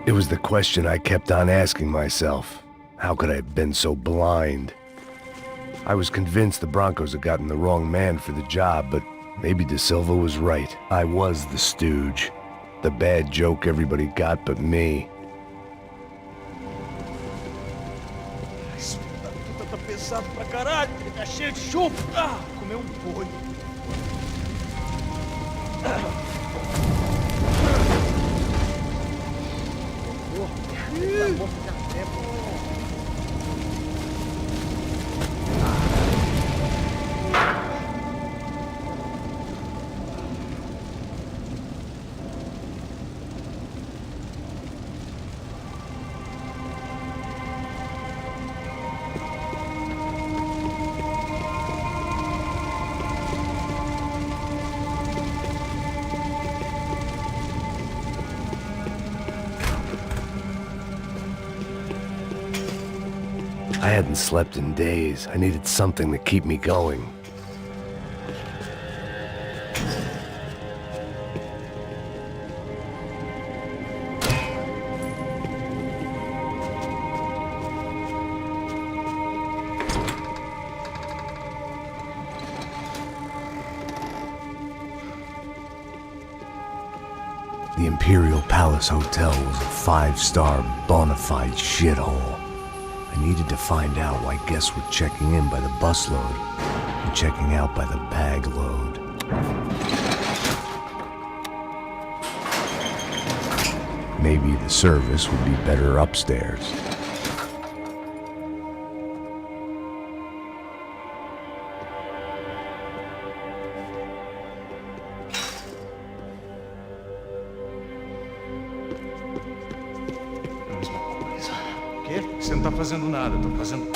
It was the question I kept on asking myself. How could I have been so blind? I was convinced the Broncos had gotten the wrong man for the job, but maybe De Silva was right. I was the stooge. The bad joke everybody got but me. Isso tá pesado pra caralho, ele tá cheio de chumbo. Comeu boi. I hadn't slept in days. I needed something to keep me going. The Imperial Palace Hotel was a five-star bona fide shithole. I needed to find out why guests were checking in by the busload and checking out by the bag load. Maybe the service would be better upstairs. Você não tá fazendo nada, eu tô fazendo...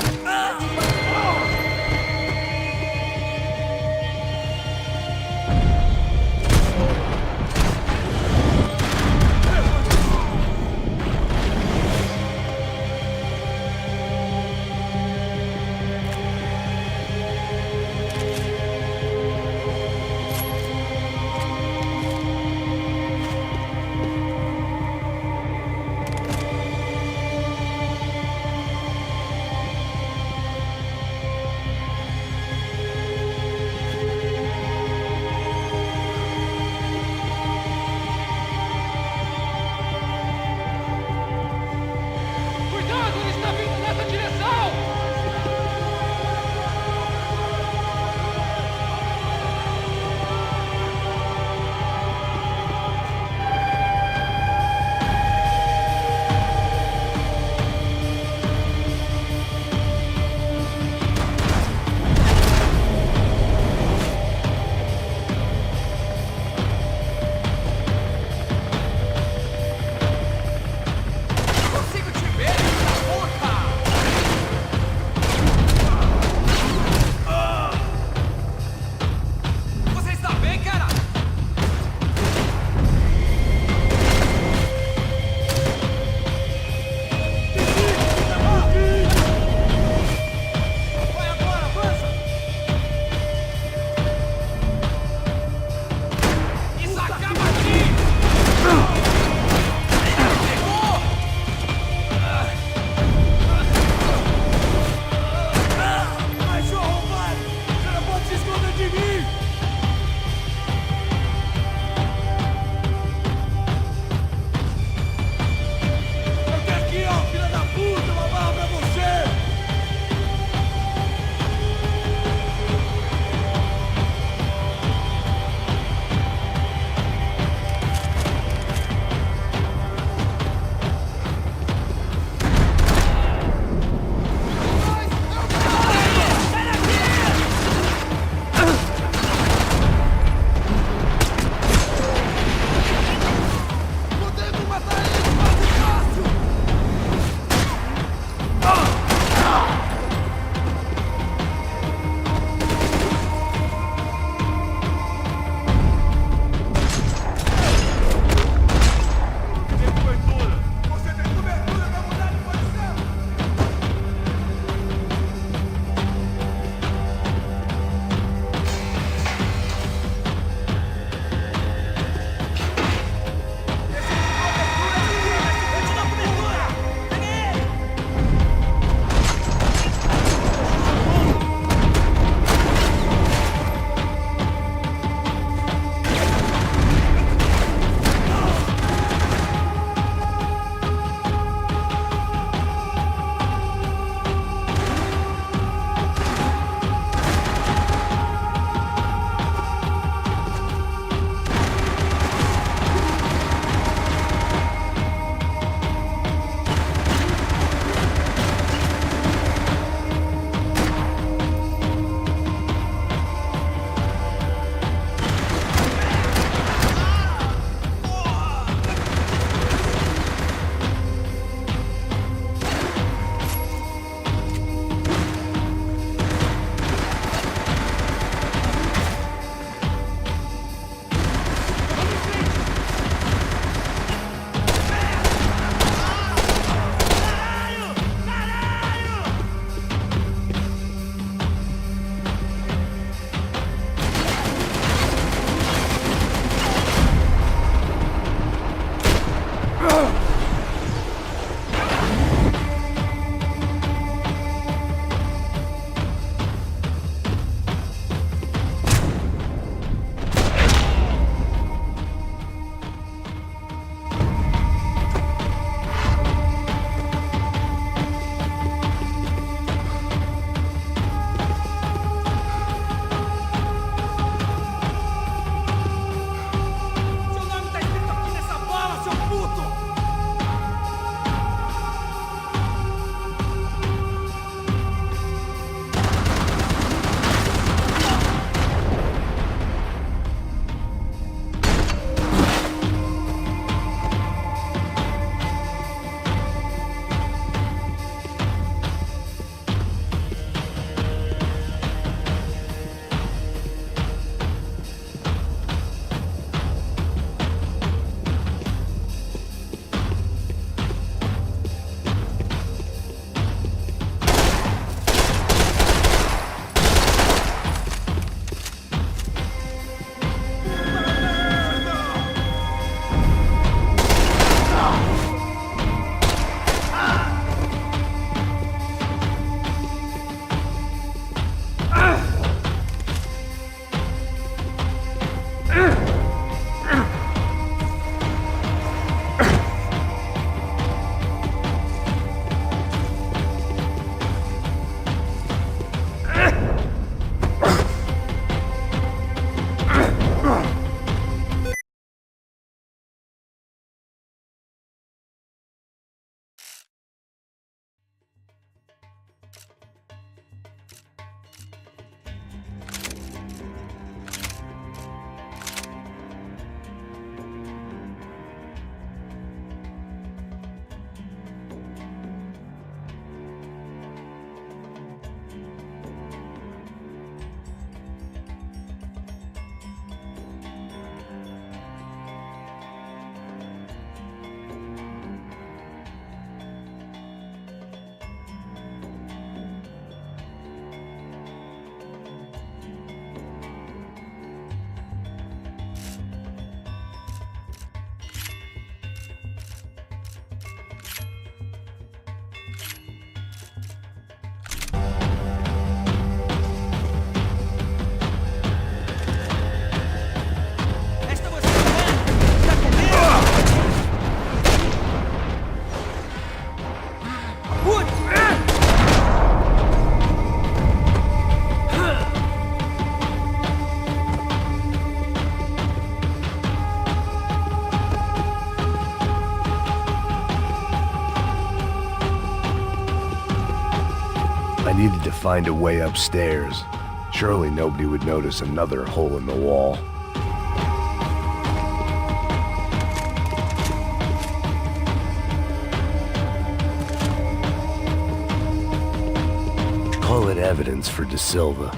I needed to find a way upstairs. Surely nobody would notice another hole in the wall. Call it evidence for De Silva.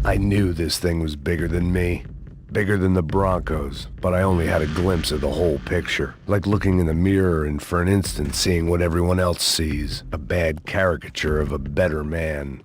I knew this thing was bigger than me, bigger than the Broncos, but I only had a glimpse of the whole picture, like looking in the mirror and for an instant seeing what everyone else sees, a bad caricature of a better man.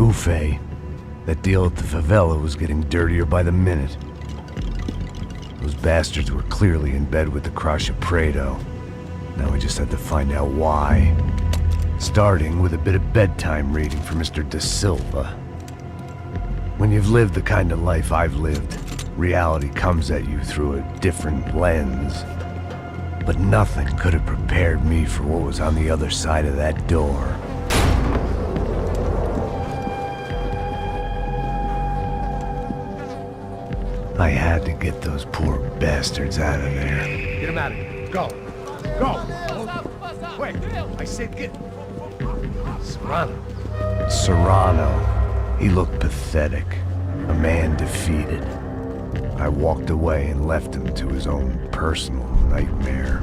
Buffet. That deal at the favela was getting dirtier by the minute. Those bastards were clearly in bed with the Crusher Prado. Now we just had to find out why. Starting with a bit of bedtime reading for Mr. De Silva. When you've lived the kind of life I've lived, reality comes at you through a different lens. But nothing could have prepared me for what was on the other side of that door. I had to get those poor bastards out of there. Get him out of here. Go. Go. Quick. I said get... Serrano. Serrano. He looked pathetic. A man defeated. I walked away and left him to his own personal nightmare.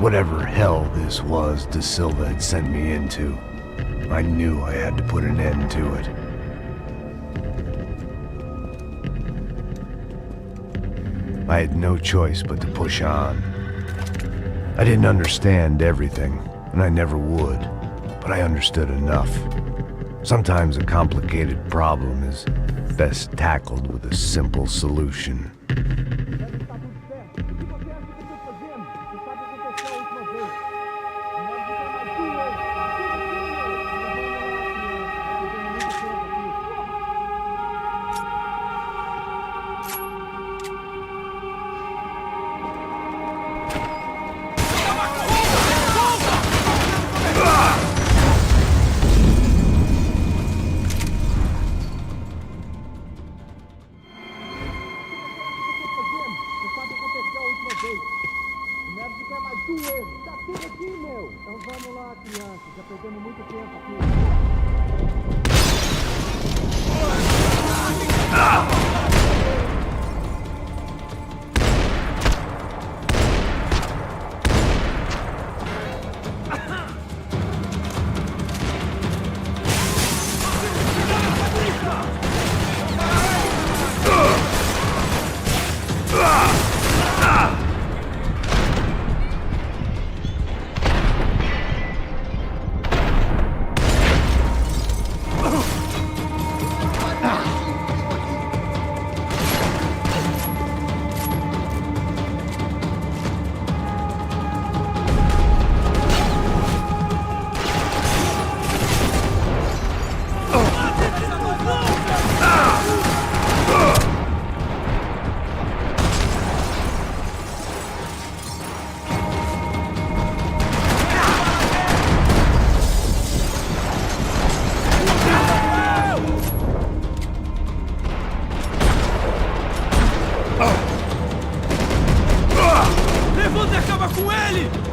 Whatever hell this was De Silva had sent me into, I knew I had to put an end to it. I had no choice but to push on. I didn't understand everything, and I never would, but I understood enough. Sometimes a complicated problem is best tackled with a simple solution. Levanta e acaba com ele!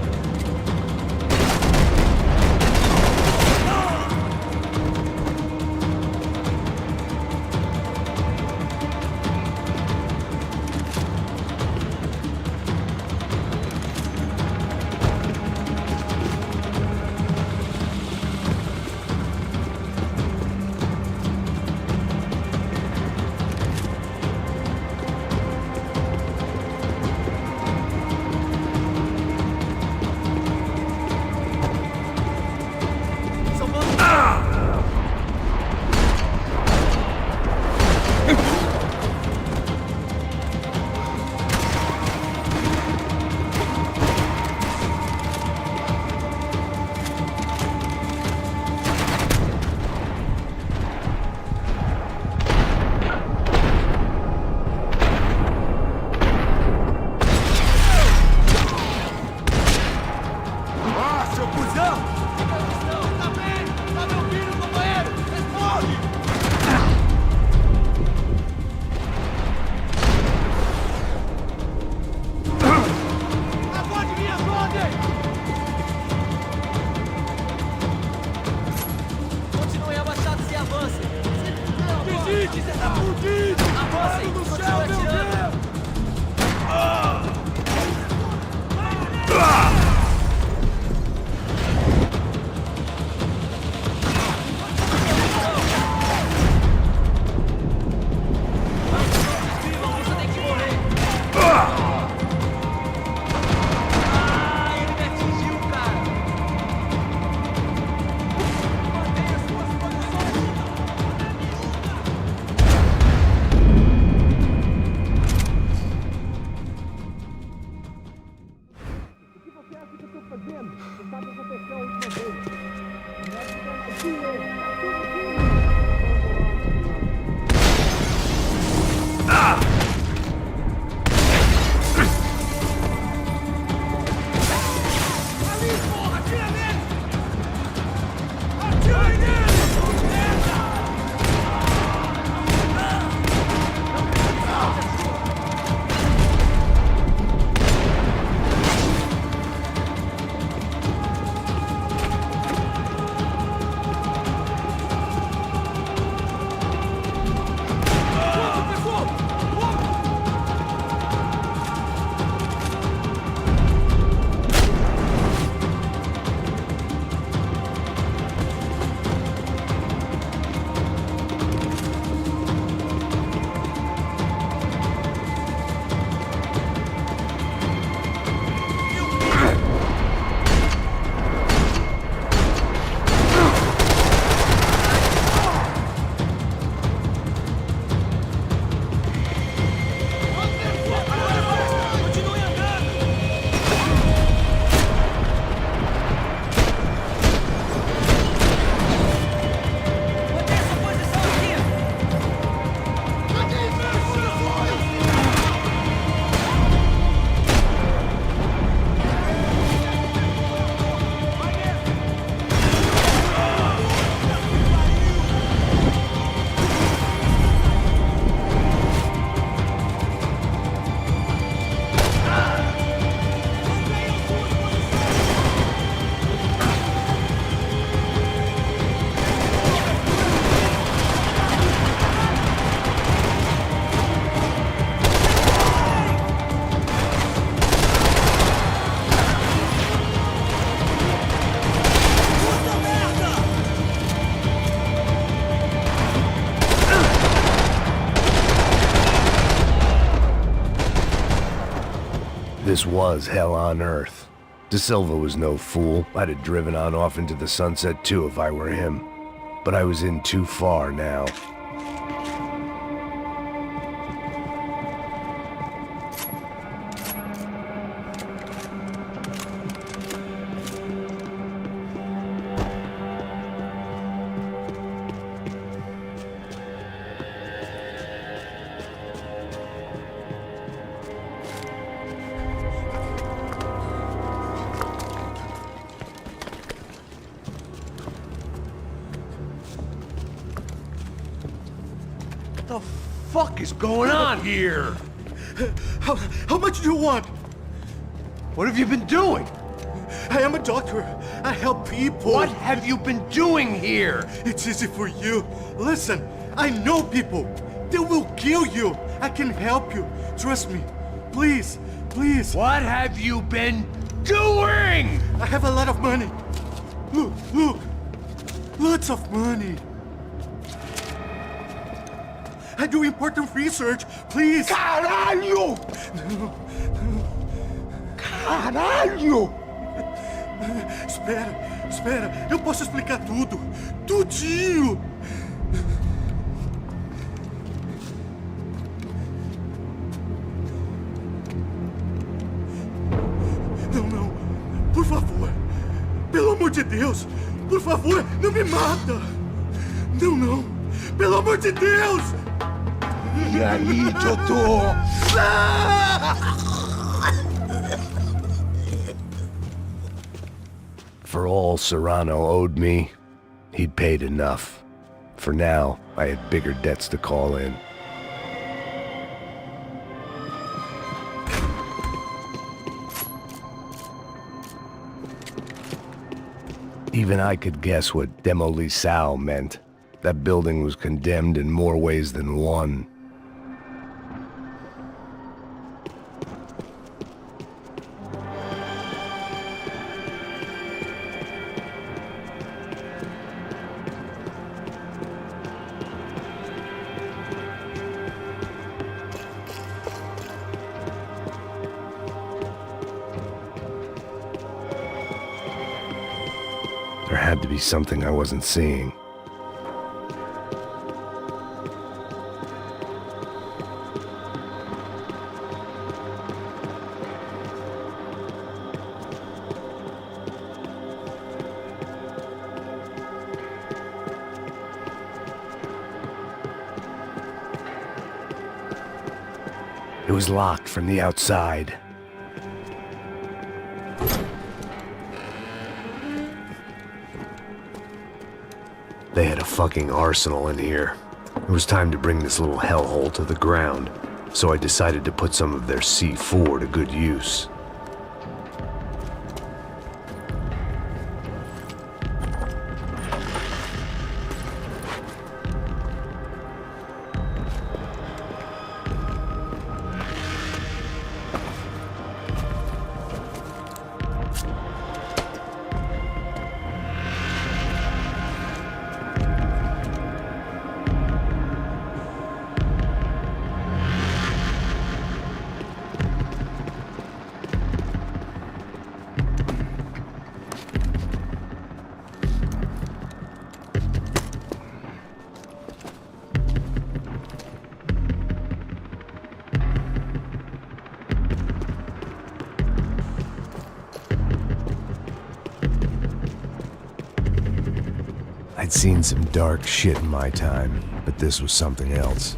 This was hell on earth. De Silva was no fool. I'd have driven on off into the sunset too if I were him. But I was in too far now. What the fuck is going on here? How much do you want? What have you been doing? I am a doctor. I help people. What have you been doing here? It's easy for you. Listen, I know people. They will kill you. I can help you. Trust me. Please, please. What have you been doing? I have a lot of money. Look, look. Lots of money. I do important research. Please. Caralho! Caralho! Espera, espera. Eu posso explicar tudo. Tudinho. Não, não. Por favor. Pelo amor de Deus. Por favor, não me mata. Não, não. Pelo amor de Deus. E aí, doutor? For all Serrano owed me, he'd paid enough. For now, I had bigger debts to call in. Even I could guess what demolição meant. That building was condemned in more ways than one. There had to be something I wasn't seeing. It was locked from the outside. They had a fucking arsenal in here. It was time to bring this little hellhole to the ground, so I decided to put some of their C4 to good use. I'd seen some dark shit in my time, but this was something else.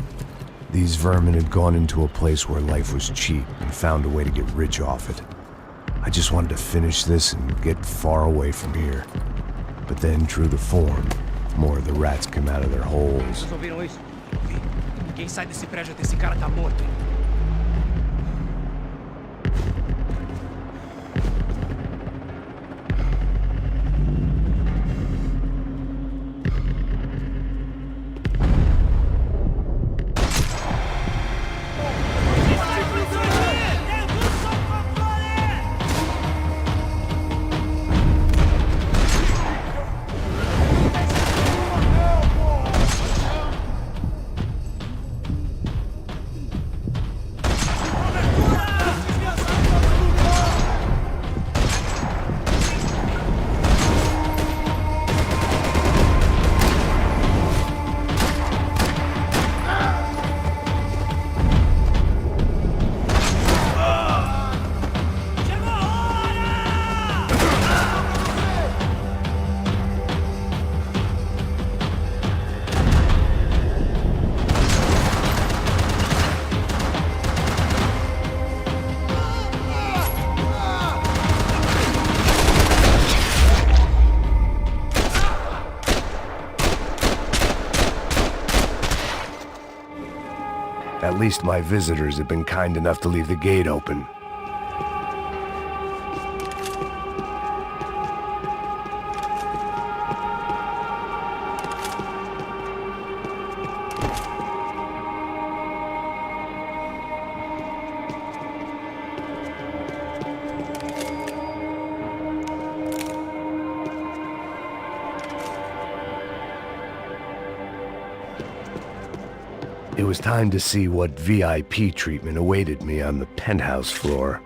These vermin had gone into a place where life was cheap and found a way to get rich off it. I just wanted to finish this and get far away from here. But then, true to form, more of the rats come out of their holes. Vocês ouviram isso? Vi. Ninguém sai desse prédio até esse cara tá morto. At least my visitors have been kind enough to leave the gate open. It was time to see what VIP treatment awaited me on the penthouse floor.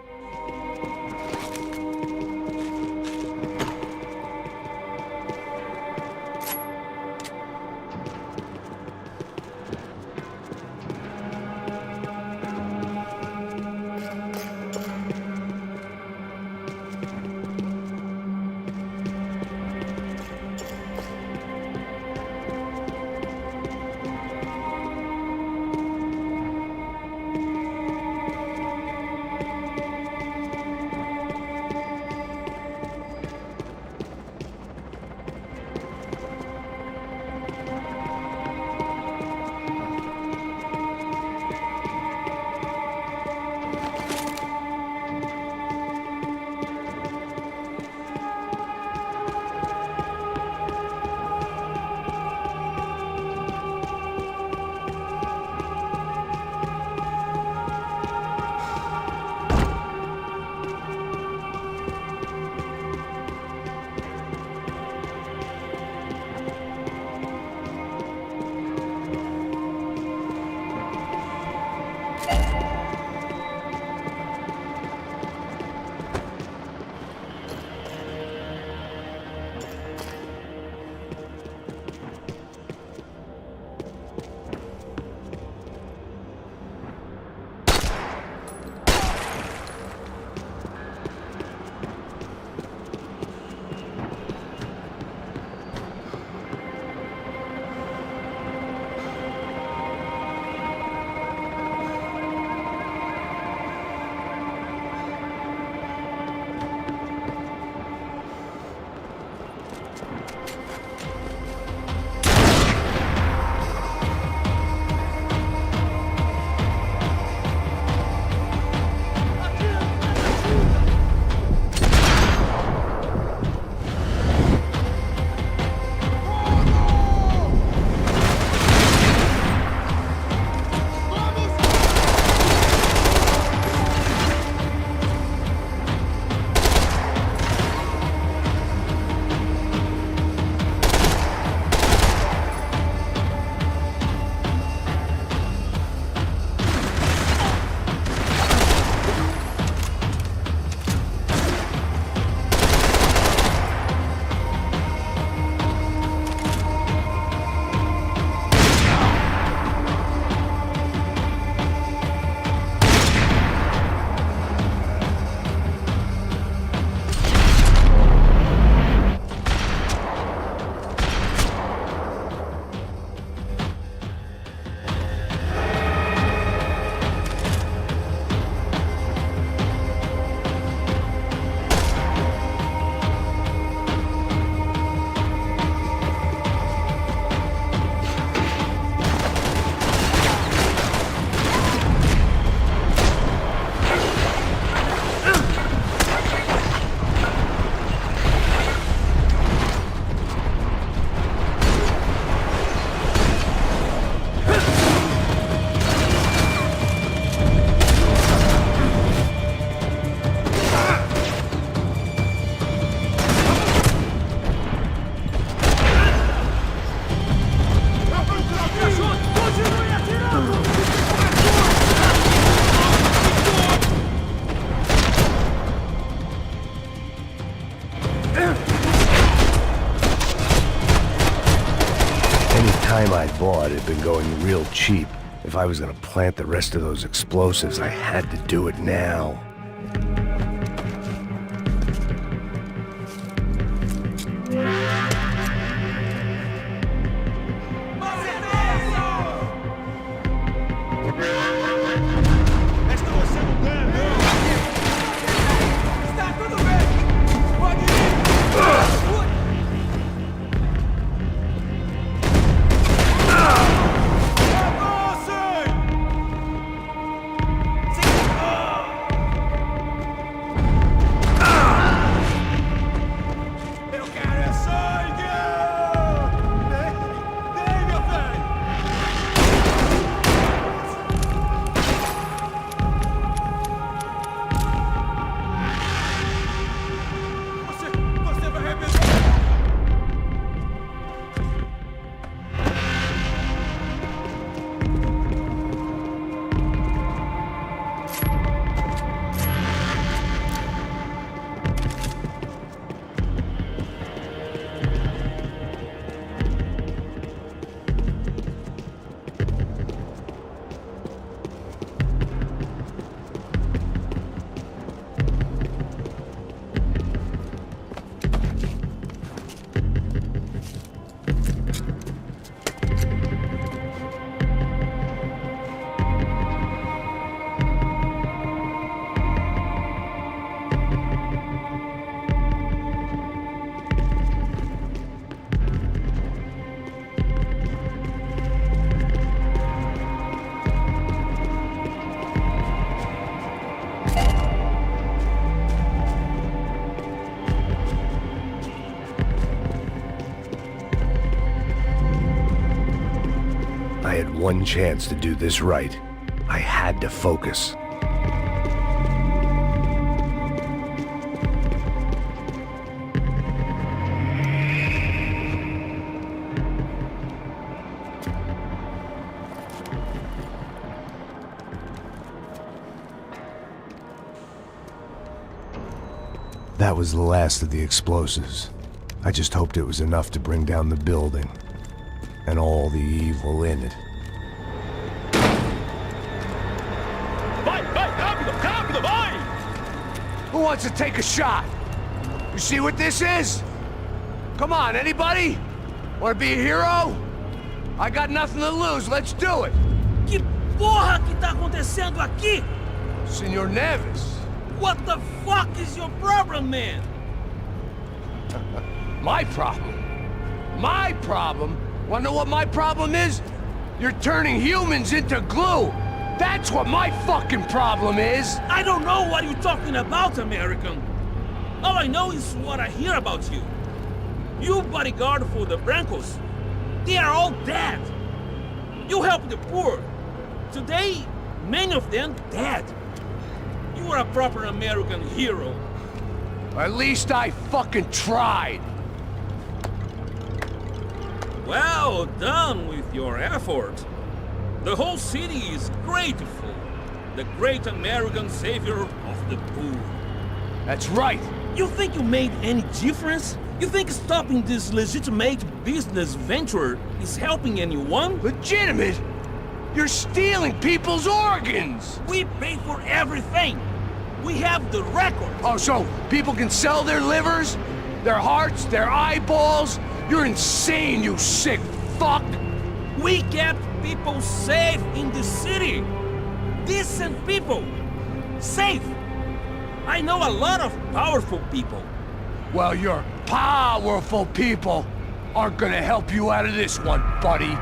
Time I bought had been going real cheap. If I was gonna plant the rest of those explosives, I had to do it now. one chance to do this right. I had to focus. That was the last of the explosives. I just hoped it was enough to bring down the building and all the evil in it. Vai, vai, rápido, rápido, vai! Who wants to take a shot? You see what this is? Come on, anybody? Want to be a hero? I got nothing to lose, let's do it! Que porra que tá acontecendo aqui? Senor Neves. What the fuck is your problem, man? My problem? My problem? Wanna know what my problem is? You're turning humans into glue! That's what my fucking problem is! I don't know what you're talking about, American. All I know is what I hear about you. You bodyguard for the Brancos. They are all dead. You help the poor. Today, many of them dead. You are a proper American hero. At least I fucking tried! Well done with your effort. The whole city is grateful. The great American savior of the poor. That's right! You think you made any difference? You think stopping this legitimate business venture is helping anyone? Legitimate? You're stealing people's organs! We pay for everything. We have the record. Oh, so people can sell their livers? Their hearts? Their eyeballs? You're insane, you sick fuck! We kept people safe in the city. Decent people. Safe. I know a lot of powerful people. Well, your powerful people aren't gonna help you out of this one, buddy.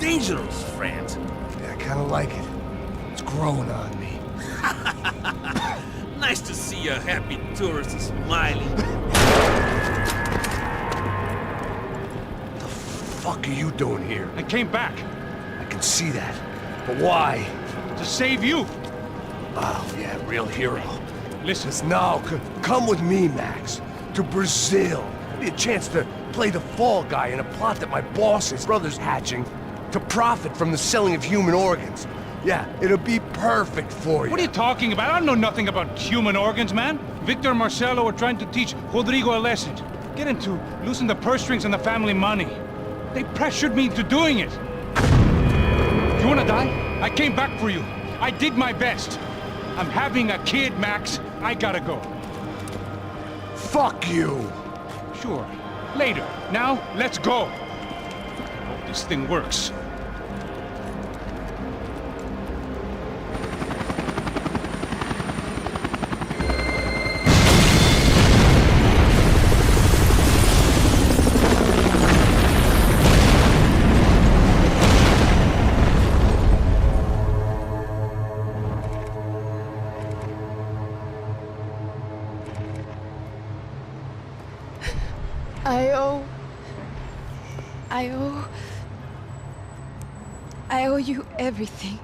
dangerous, friend. Yeah, I kinda like it. It's growing on me. Nice to see a happy tourist smiling. What the fuck are you doing here? I came back I can see that. But why? to save you. Oh, yeah, real hero. Listen, Now, come with me, Max. To Brazil. Be a chance to play the fall guy in a plot that my boss's brother's hatching to profit from the selling of human organs. Yeah, it'll be perfect for you. what are you talking about? I know nothing about human organs, man. Victor and Marcelo are trying to teach Rodrigo a lesson. Get him to loosen the purse strings and the family money. They pressured me into doing it. You wanna die? I came back for you. I did my best. I'm having a kid, Max. I gotta go. Fuck you! Sure. Later. Now, let's go. Hope this thing works. I owe you everything.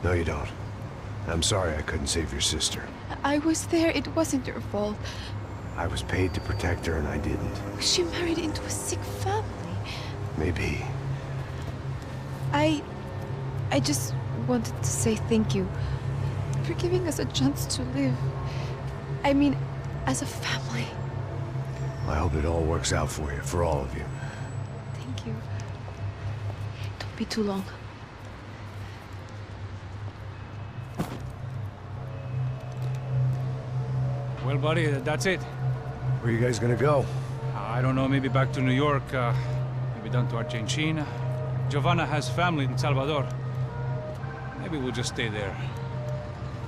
No, you don't. I'm sorry I couldn't save your sister. I was there. It wasn't your fault. I was paid to protect her and I didn't. She married into a sick family. Maybe. I just wanted to say thank you for giving us a chance to live. I mean, as a family. I hope it all works out for you, for all of you. Thank you. Don't be too long. Well, buddy, that's it. Where are you guys gonna go? I don't know, maybe back to New York, maybe down to Argentina. Giovanna has family in Salvador. Maybe we'll just stay there.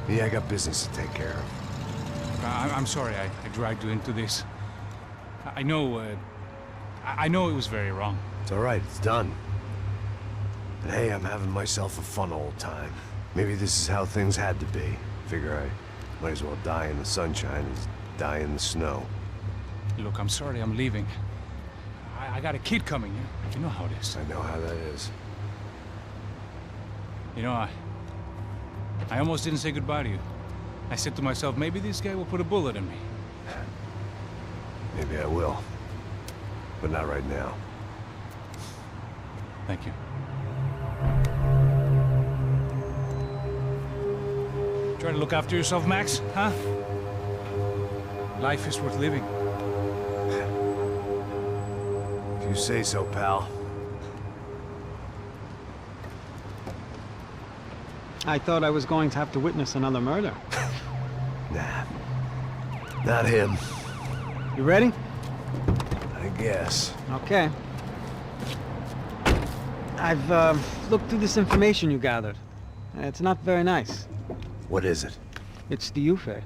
Yeah, I got business to take care of. I'm sorry I dragged you into this. I know it was very wrong. It's all right, it's done. But hey, I'm having myself a fun old time. Maybe this is how things had to be. Figure I might as well die in the sunshine as die in the snow. Look, I'm sorry I'm leaving. I got a kid coming, you know how it is. I know how that is. You know, I almost didn't say goodbye to you. I said to myself, maybe this guy will put a bullet in me. Maybe I will. But not right now. Thank you. Try to look after yourself, Max, huh? Life is worth living. If you say so, pal. I thought I was going to have to witness another murder. Nah. Not him. You ready? I guess. Okay. I've looked through this information you gathered. It's not very nice. What is it? It's the Euphoria.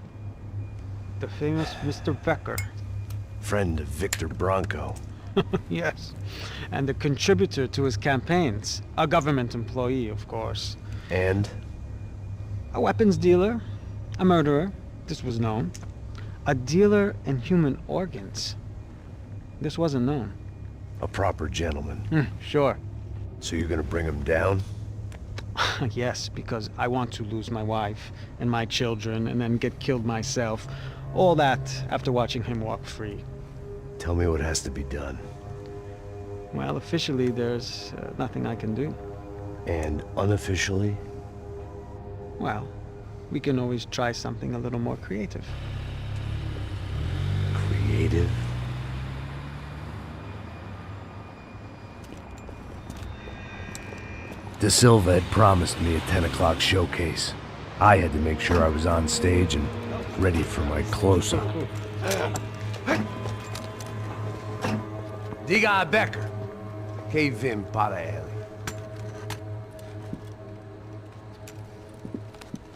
The famous Mr. Becker. Friend of Victor Branco. Yes. And a contributor to his campaigns. A government employee, of course. And? A weapons dealer. A murderer. This was known. A dealer in human organs. This wasn't known. A proper gentleman. Sure. So you're gonna bring him down? Yes, because I want to lose my wife and my children and then get killed myself. All that after watching him walk free. Tell me what has to be done. Well, officially, there's nothing I can do. And unofficially? Well, we can always try something a little more creative. Creative? De Silva had promised me a 10 o'clock showcase. I had to make sure I was on stage and ready for my close-up. Diga a Becker. Que vim para ele.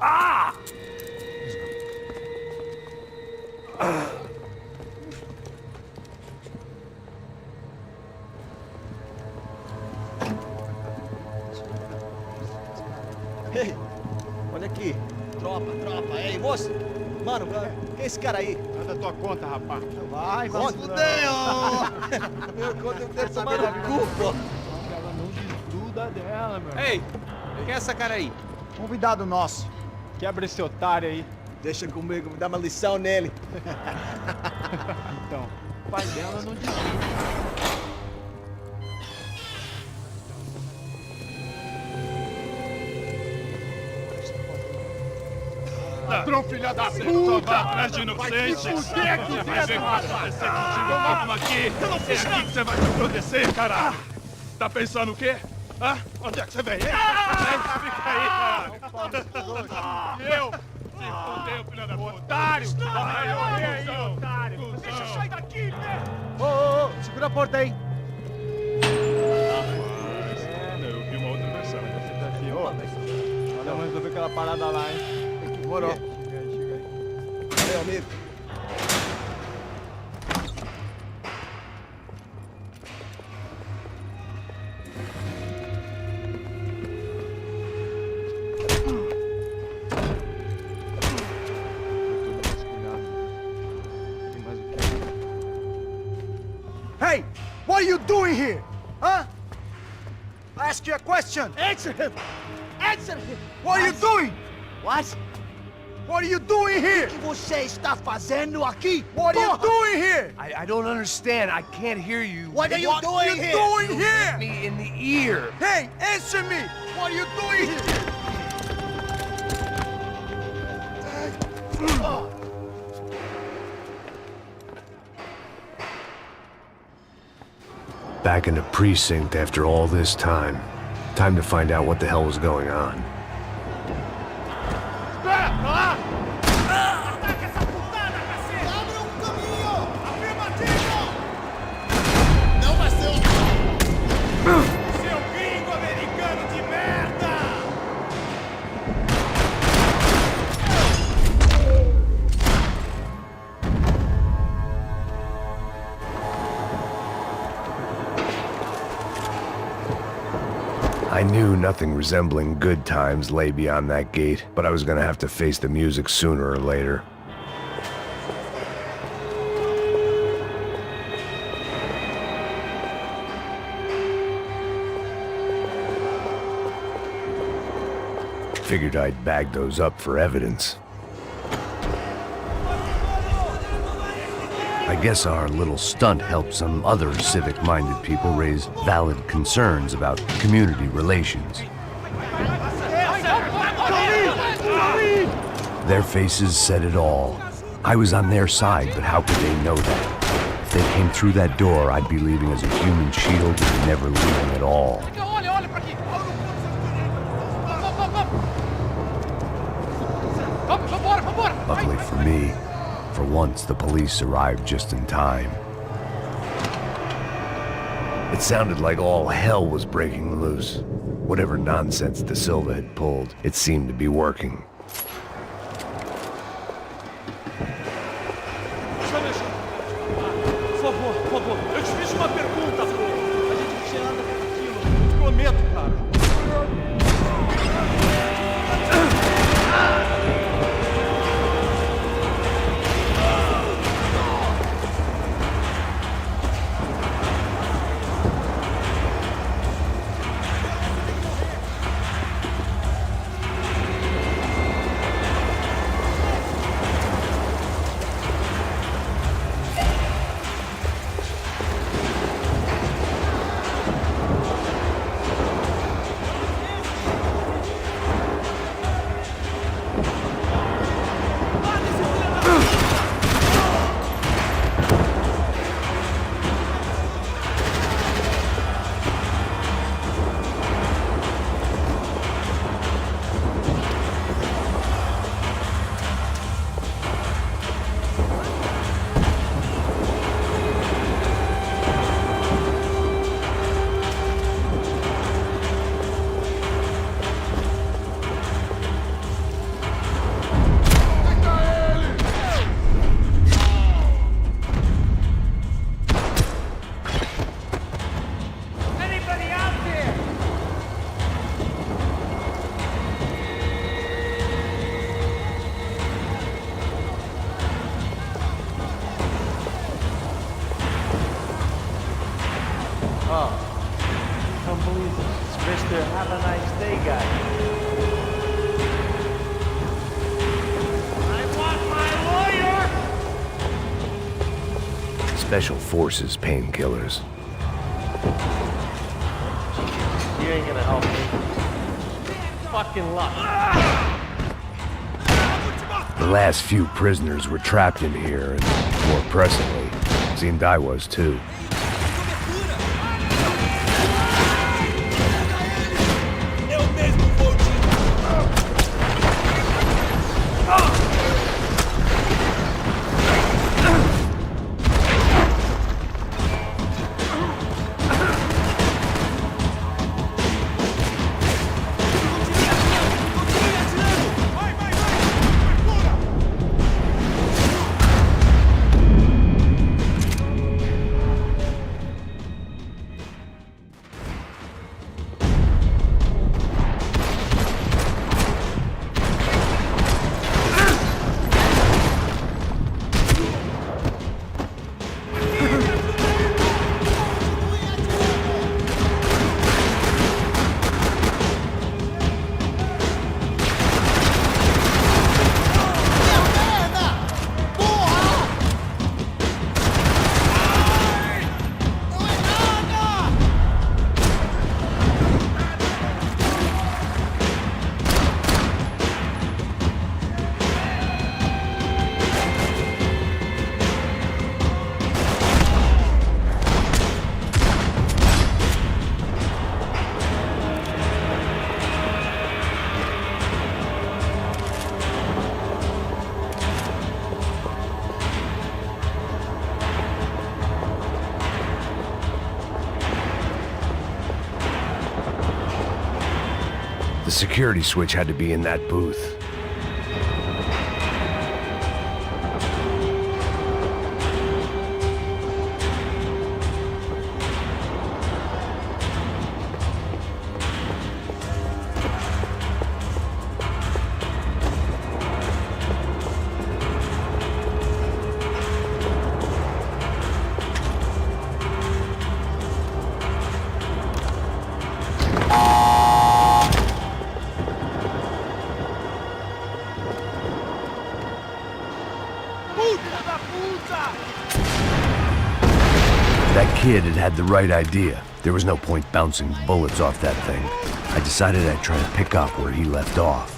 Ah! Olha aqui. Tropa. Ei, moço. Mano, quem é esse cara aí? Manda tua conta, rapaz. Vai fudeu! Meu conta deve tomar no cu, pô. Ela não desgruda dela, meu. Ei, quem é essa cara aí? Convidado nosso. Quebra esse otário aí. Deixa comigo, me dá uma lição nele. Então, o pai dela não desgruda. Ladrão, filha da puta! Vai atrás de inocentes! Vai aqui dentro, rapaz! Você conseguiu uma arma aqui! Eu não fiz nada! Que você vai me proteger, cara! Tá pensando o quê? Hã? Onde é que você vem? Fica aí, cara! Eu? Se fodeu, filha da puta! Otário! Vai aí, otário! Deixa eu sair daqui, né? Ô, segura a porta aí. Eu vi uma outra versão. Aqui, ô. Olha, vamos resolver aquela parada lá, hein? Demorou. Chega aí. Valeu, amigo. Hey! What are you doing here? Huh? I ask you a question. Answer him! Answer him! What are you doing? What? What are you doing here? O que você está fazendo aqui? What are you doing here? I don't understand. I can't hear you. What are you doing here? Doing here? Me in the ear. Hey, answer me! What are you doing here? Back in the precinct after all this time. Time to find out what the hell was going on. Seu gringo americano de merda! I knew nothing resembling good times lay beyond that gate, but I was gonna have to face the music sooner or later. Figured I'd bag those up for evidence. I guess our little stunt helped some other civic-minded people raise valid concerns about community relations. Their faces said it all. I was on their side, but how could they know that? If they came through that door, I'd be leaving as a human shield and never leaving at all. Luckily for me, for once the police arrived just in time. It sounded like all hell was breaking loose. Whatever nonsense De Silva had pulled, it seemed to be working. Por favor, eu te fiz uma pergunta, pô. A gente não tinha nada com aquilo. Eu te prometo, cara. Special Forces painkillers. You ain't gonna help me. Fucking luck. The last few prisoners were trapped in here, and more pressingly, seemed I was too. The security switch had to be in that booth. That kid had had the right idea. There was no point bouncing bullets off that thing. I decided I'd try to pick up where he left off.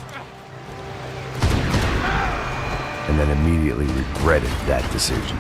And then immediately regretted that decision.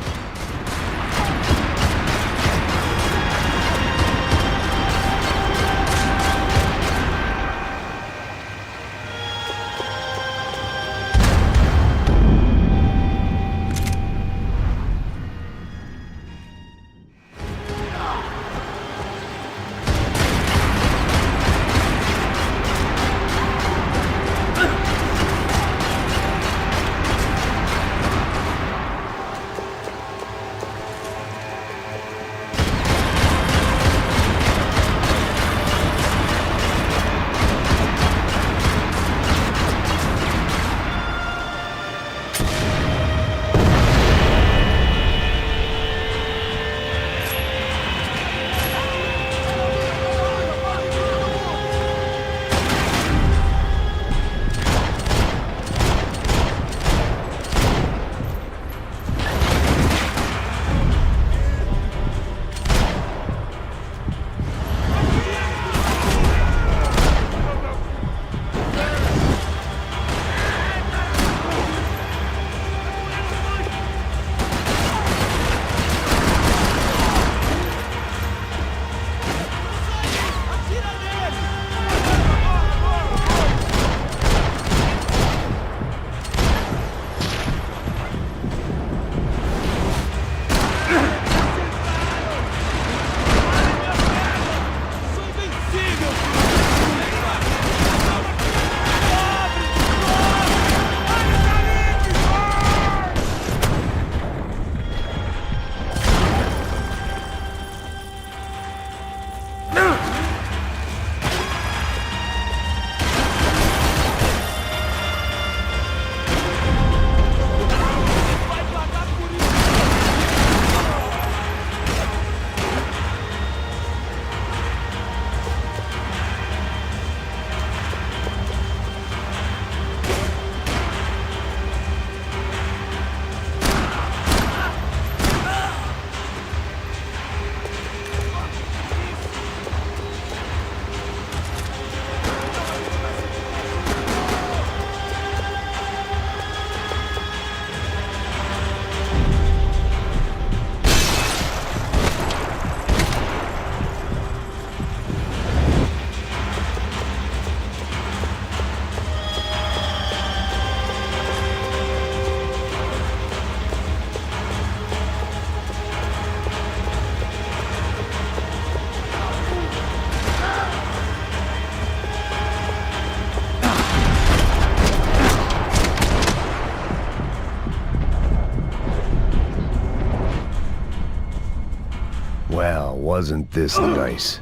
Wasn't this nice?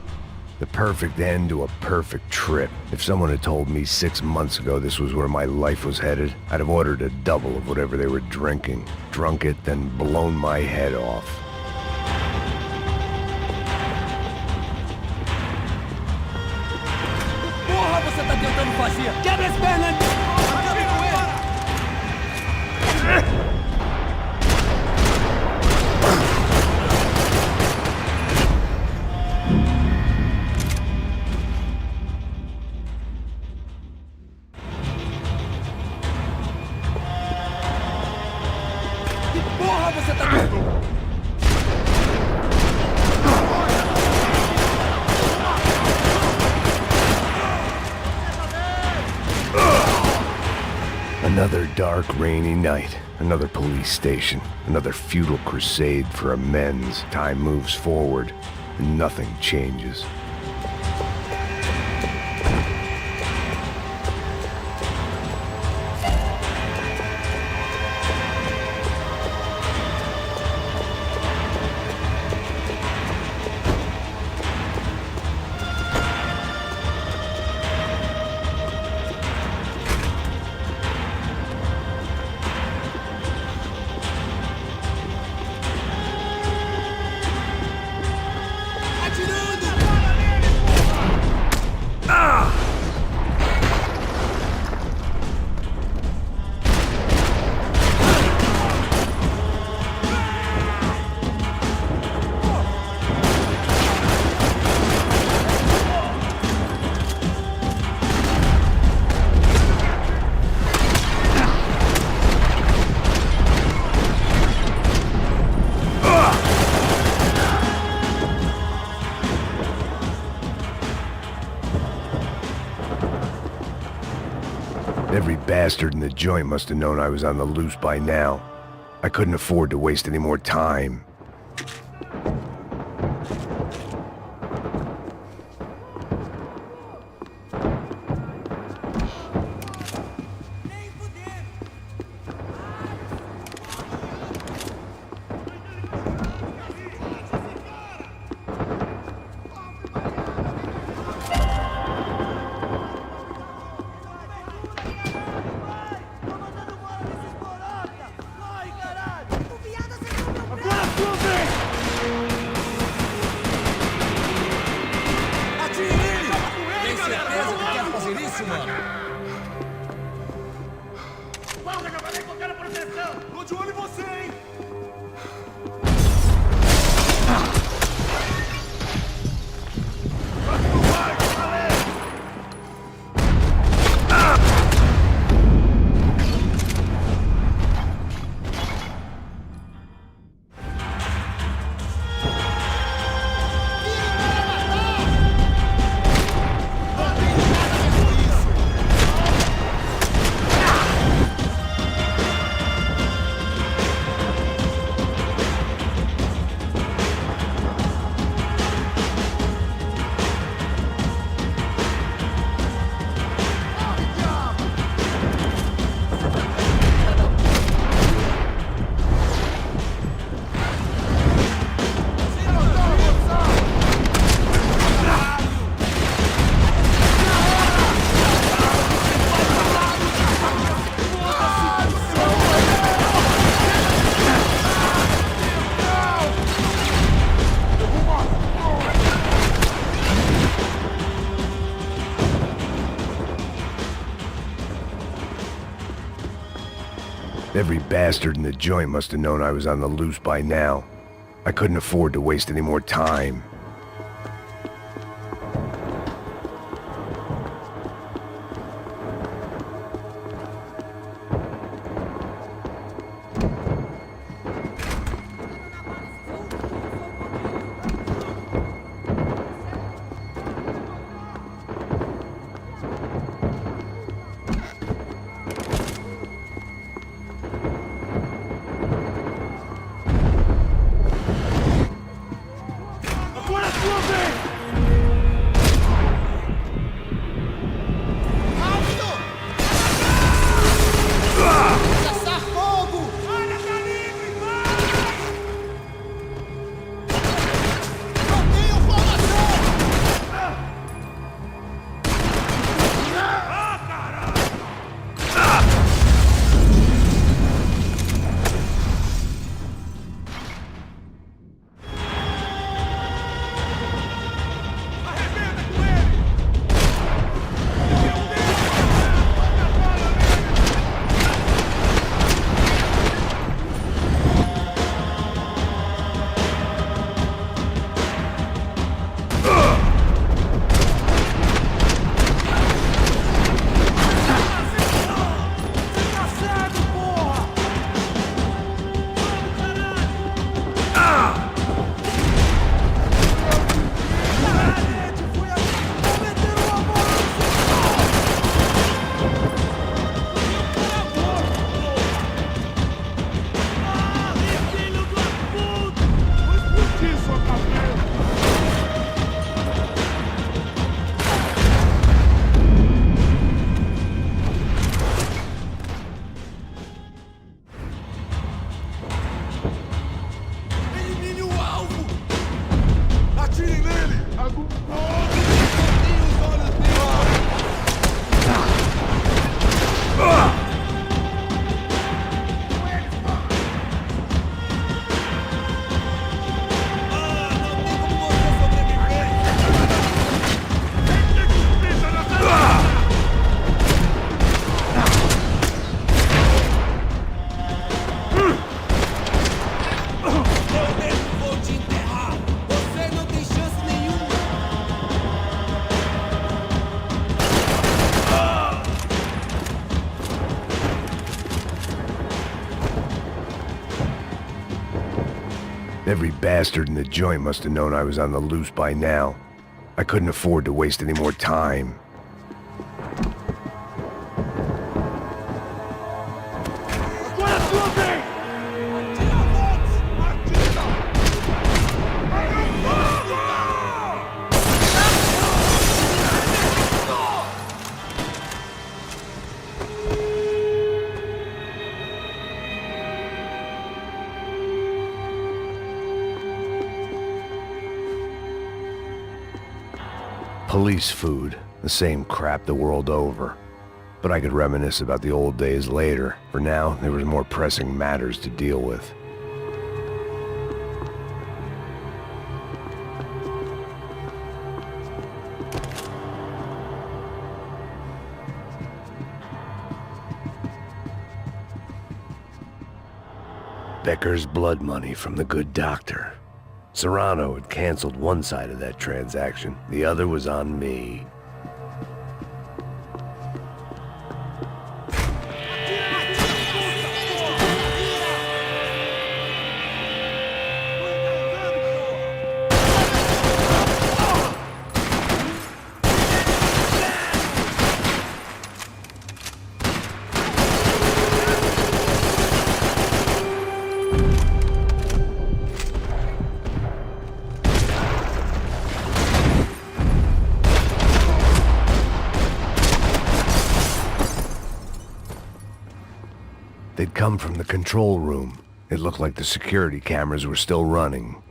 The perfect end to a perfect trip. If someone had told me 6 months ago this was where my life was headed, I'd have ordered a double of whatever they were drinking, drunk it, then blown my head off. Porra, você tá tentando fazer? Quebra as pernas! Que porra você tá tentando? Another dark, rainy night. Another police station. Another futile crusade for amends. Time moves forward, and nothing changes. Every bastard in the joint must have known I was on the loose by now. I couldn't afford to waste any more time. Every bastard in the joint must have known I was on the loose by now. I couldn't afford to waste any more time. Every bastard in the joint must have known I was on the loose by now. I couldn't afford to waste any more time. Police food, the same crap the world over. But I could reminisce about the old days later. For now, there was more pressing matters to deal with. Becker's blood money from the good doctor. Serrano had canceled one side of that transaction. The other was on me. They'd come from the control room. It looked like the security cameras were still running.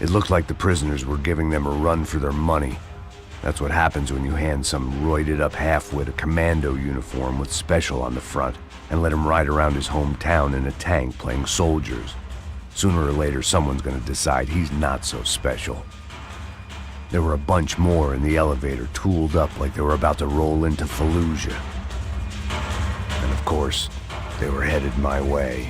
It looked like the prisoners were giving them a run for their money. That's what happens when you hand some roided-up halfwit a commando uniform with special on the front and let him ride around his hometown in a tank playing soldiers. Sooner or later, someone's gonna decide he's not so special. There were a bunch more in the elevator, tooled up like they were about to roll into Fallujah. And of course, they were headed my way.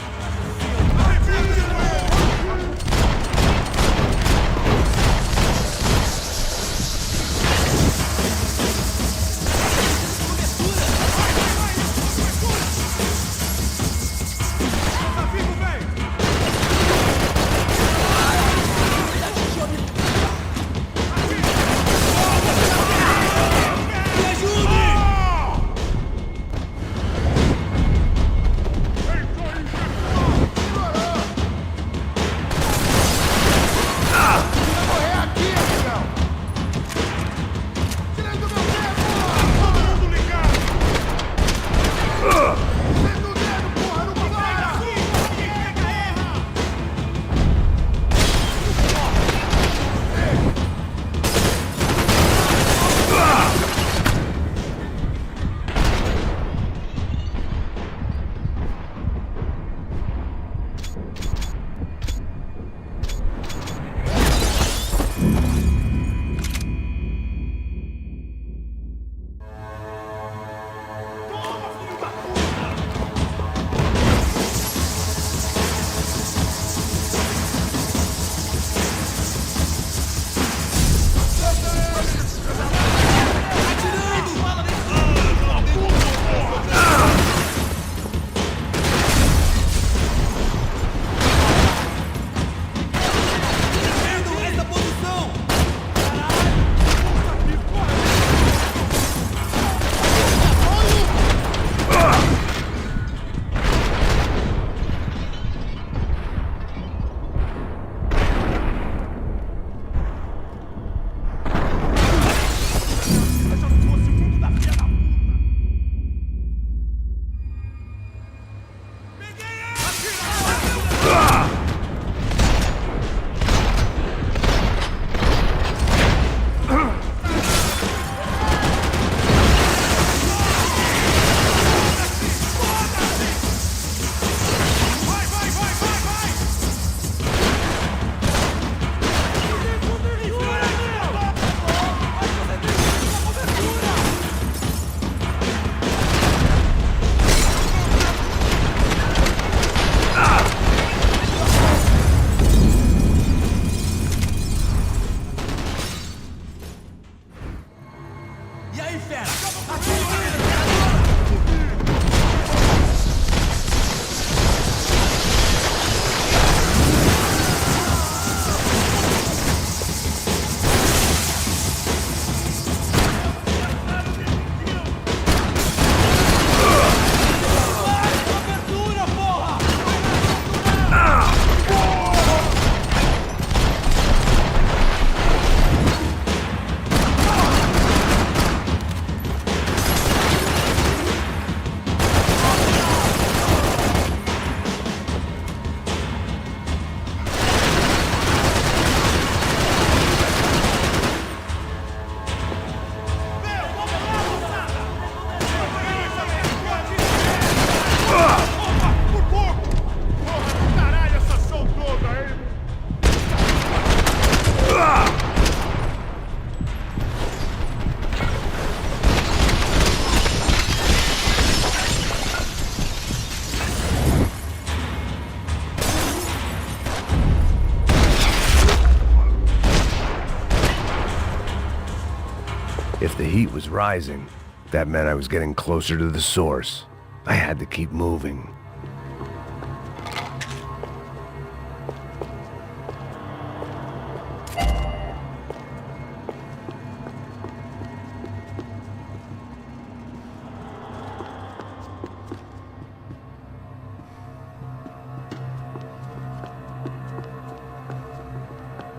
If the heat was rising, that meant I was getting closer to the source. I had to keep moving.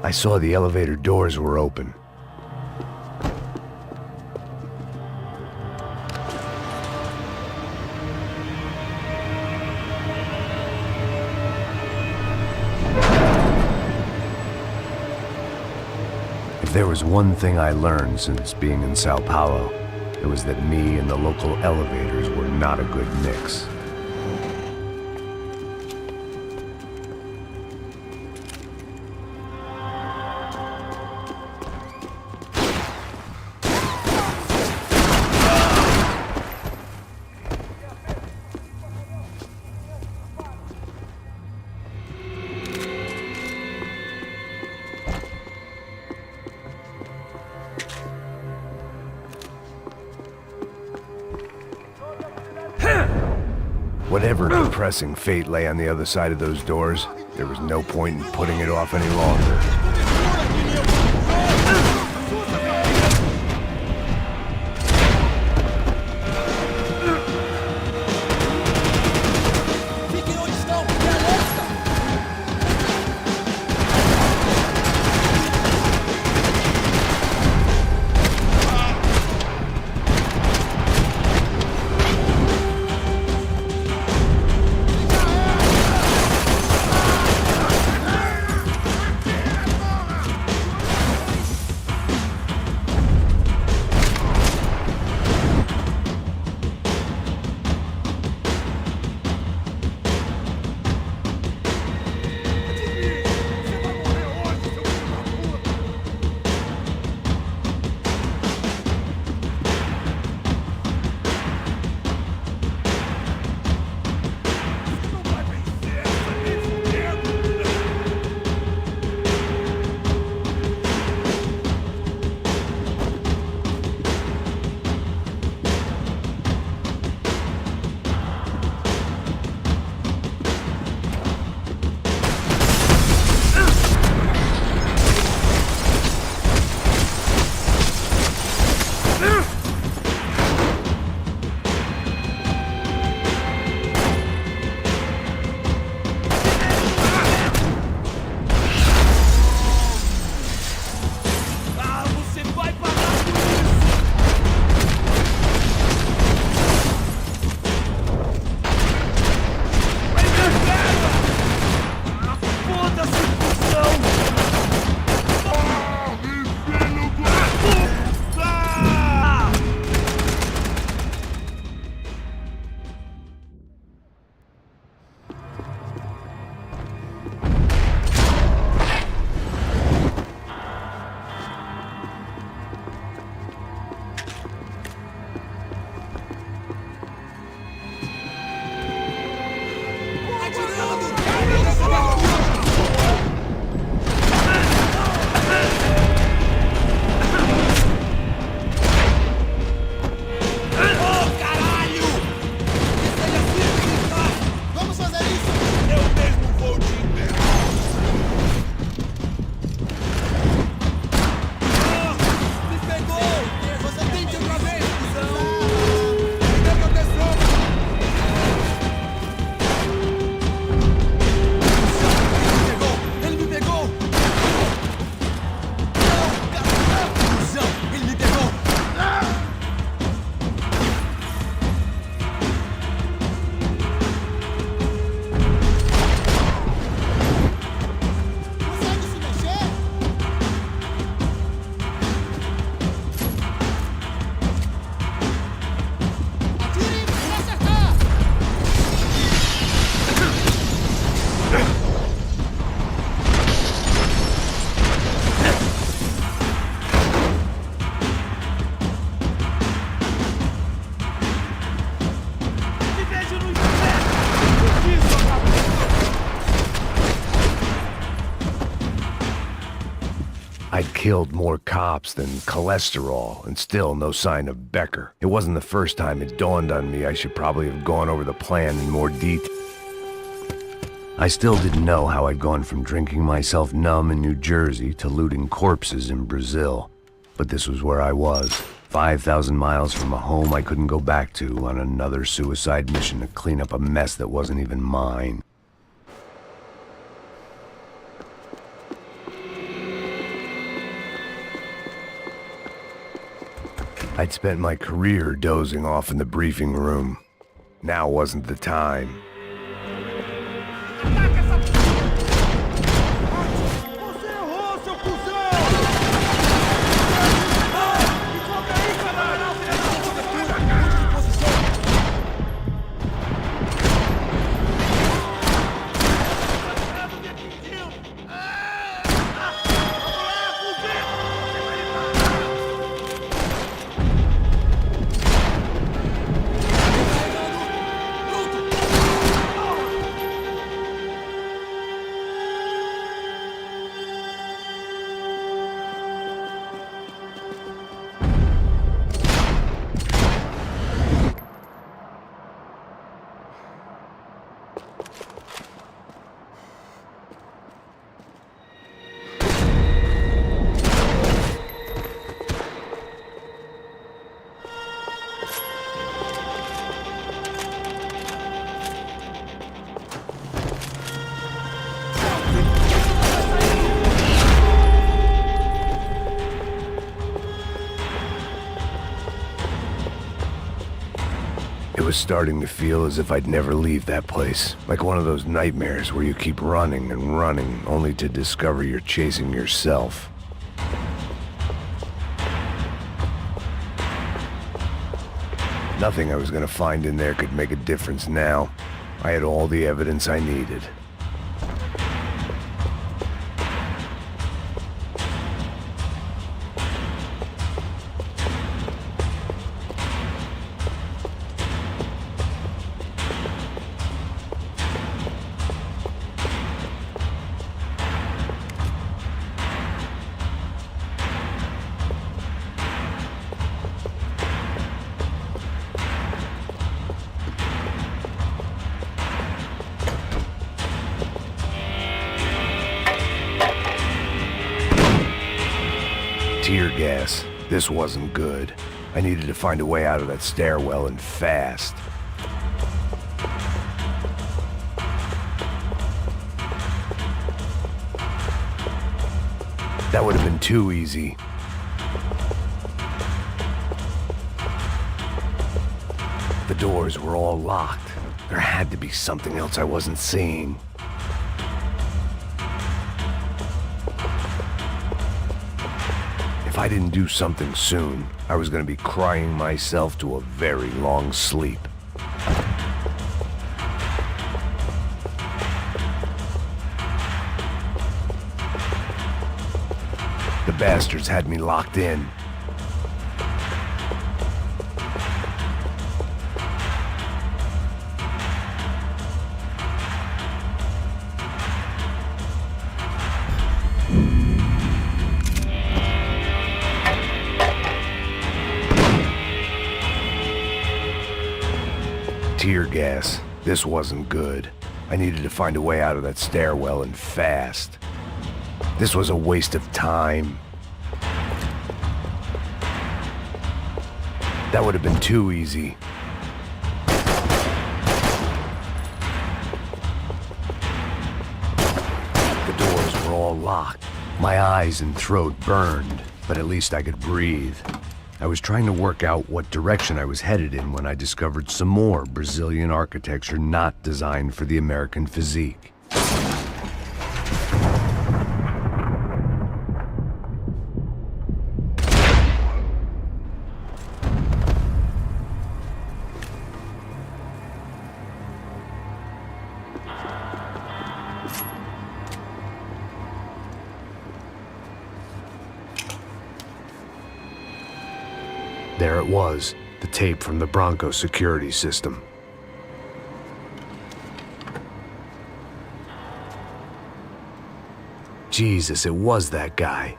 I saw the elevator doors were open. If there was one thing I learned since being in São Paulo, it was that me and the local elevators were not a good mix. Whatever depressing fate lay on the other side of those doors, there was no point in putting it off any longer. I'd killed more cops than cholesterol, and still no sign of Becker. It wasn't the first time it dawned on me I should probably have gone over the plan in more detail. I still didn't know how I'd gone from drinking myself numb in New Jersey to looting corpses in Brazil. But this was where I was, 5,000 miles from a home I couldn't go back to, on another suicide mission to clean up a mess that wasn't even mine. I'd spent my career dozing off in the briefing room. Now wasn't the time. It was starting to feel as if I'd never leave that place. Like one of those nightmares where you keep running and running, only to discover you're chasing yourself. Nothing I was gonna find in there could make a difference now. I had all the evidence I needed. Tear gas. This wasn't good. I needed to find a way out of that stairwell, and fast. That would have been too easy. The doors were all locked. There had to be something else I wasn't seeing. If I didn't do something soon, I was going to be crying myself to a very long sleep. The bastards had me locked in. Tear gas. This wasn't good. I needed to find a way out of that stairwell, and fast. This was a waste of time. That would have been too easy. The doors were all locked. My eyes and throat burned, but at least I could breathe. I was trying to work out what direction I was headed in when I discovered some more Brazilian architecture not designed for the American physique. There it was, the tape from the Branco security system. Jesus, it was that guy.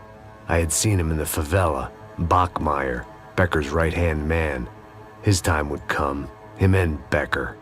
I had seen him in the favela, Bachmeyer, Becker's right-hand man. His time would come, him and Becker.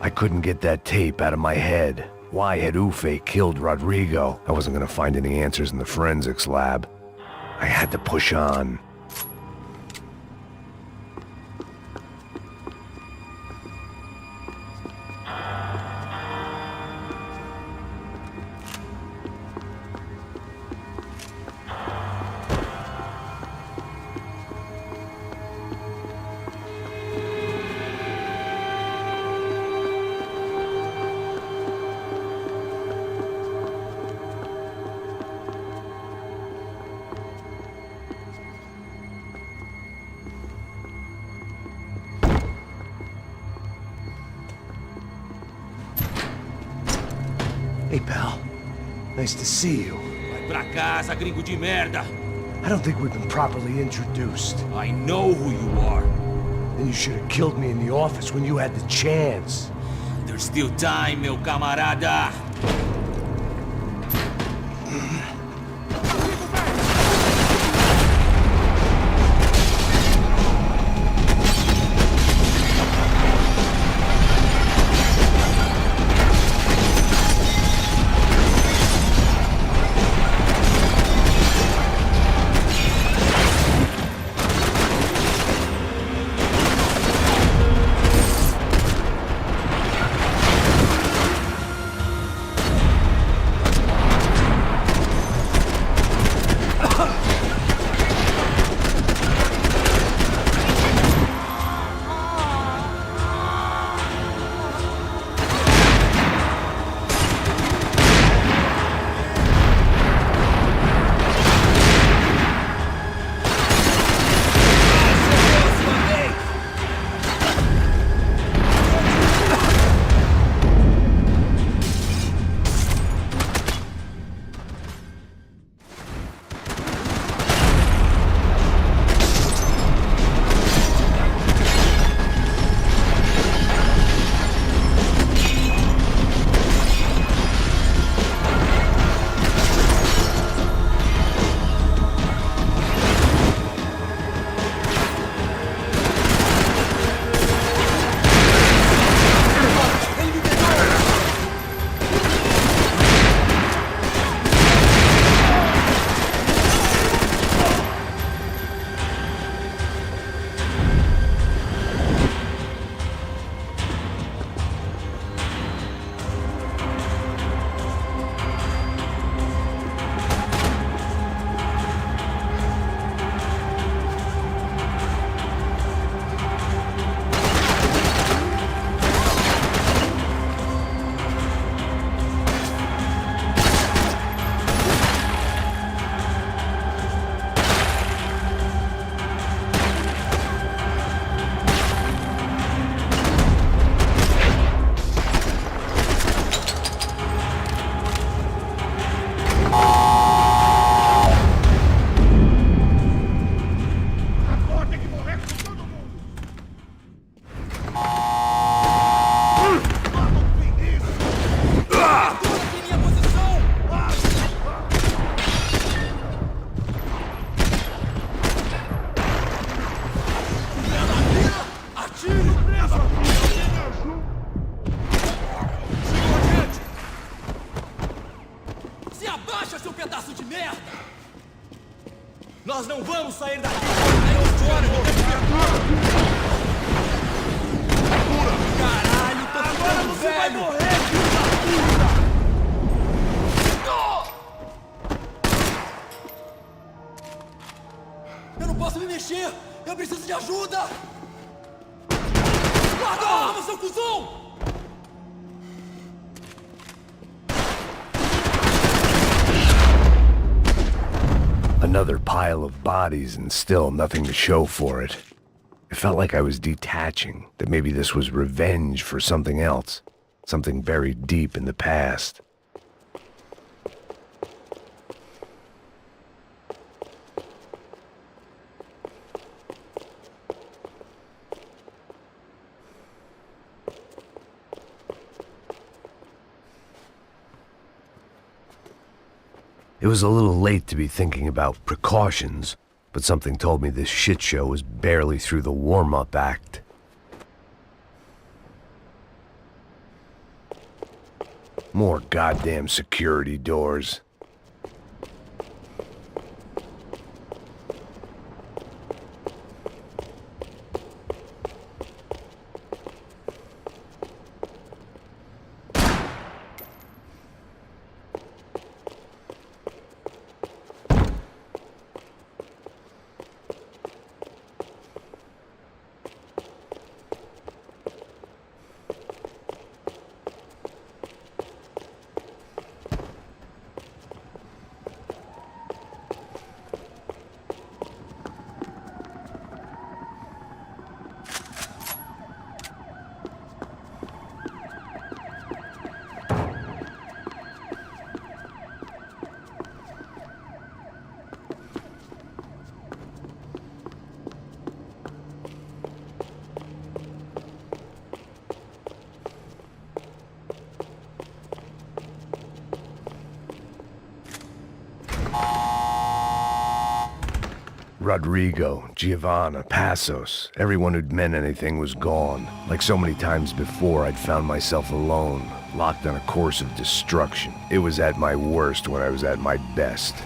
I couldn't get that tape out of my head. Why had Ufe killed Rodrigo? I wasn't gonna find any answers in the forensics lab. I had to push on. Hey, pal. Nice to see you. Vai pra casa, gringo de merda. I don't think we've been properly introduced. I know who you are. And you should have killed me in the office when you had the chance. There's still time, meu camarada. Pedaço de merda! Nós não vamos sair daqui por 8 horas de Caralho, tô agora você velho. Vai morrer, filho da puta! Eu não posso me mexer! Eu preciso de ajuda! Guarda a arma, seu cuzão! Another pile of bodies and still nothing to show for it. It felt like I was detaching, that maybe this was revenge for something else, something buried deep in the past. It was a little late to be thinking about precautions, but something told me this shit show was barely through the warm-up act. More goddamn security doors. Rodrigo, Giovanna, Passos, everyone who'd meant anything was gone. Like so many times before, I'd found myself alone, locked on a course of destruction. It was at my worst when I was at my best.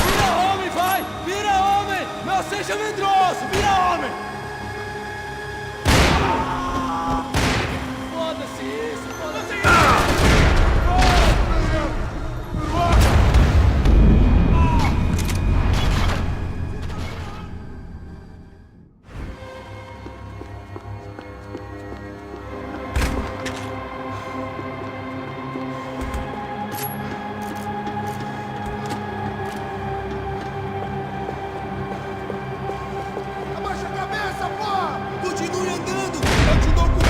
Vira homem, vai! Vira homem! Não seja medroso! Vira homem! Foda-se isso! Foda-se isso! Abaixa a cabeça, porra! Continue andando! Eu te dou com...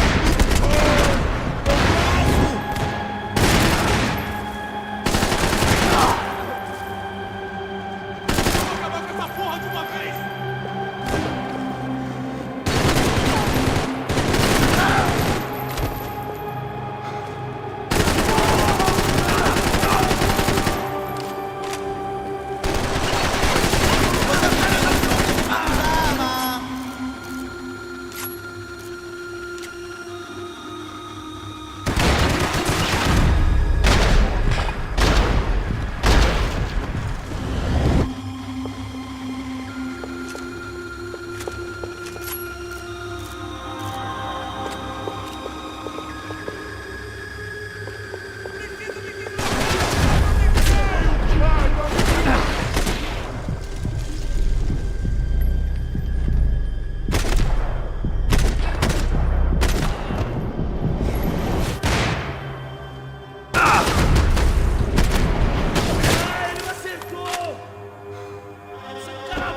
Vamos acabar com essa porra de uma vez! Ele me acertou! Seu cara...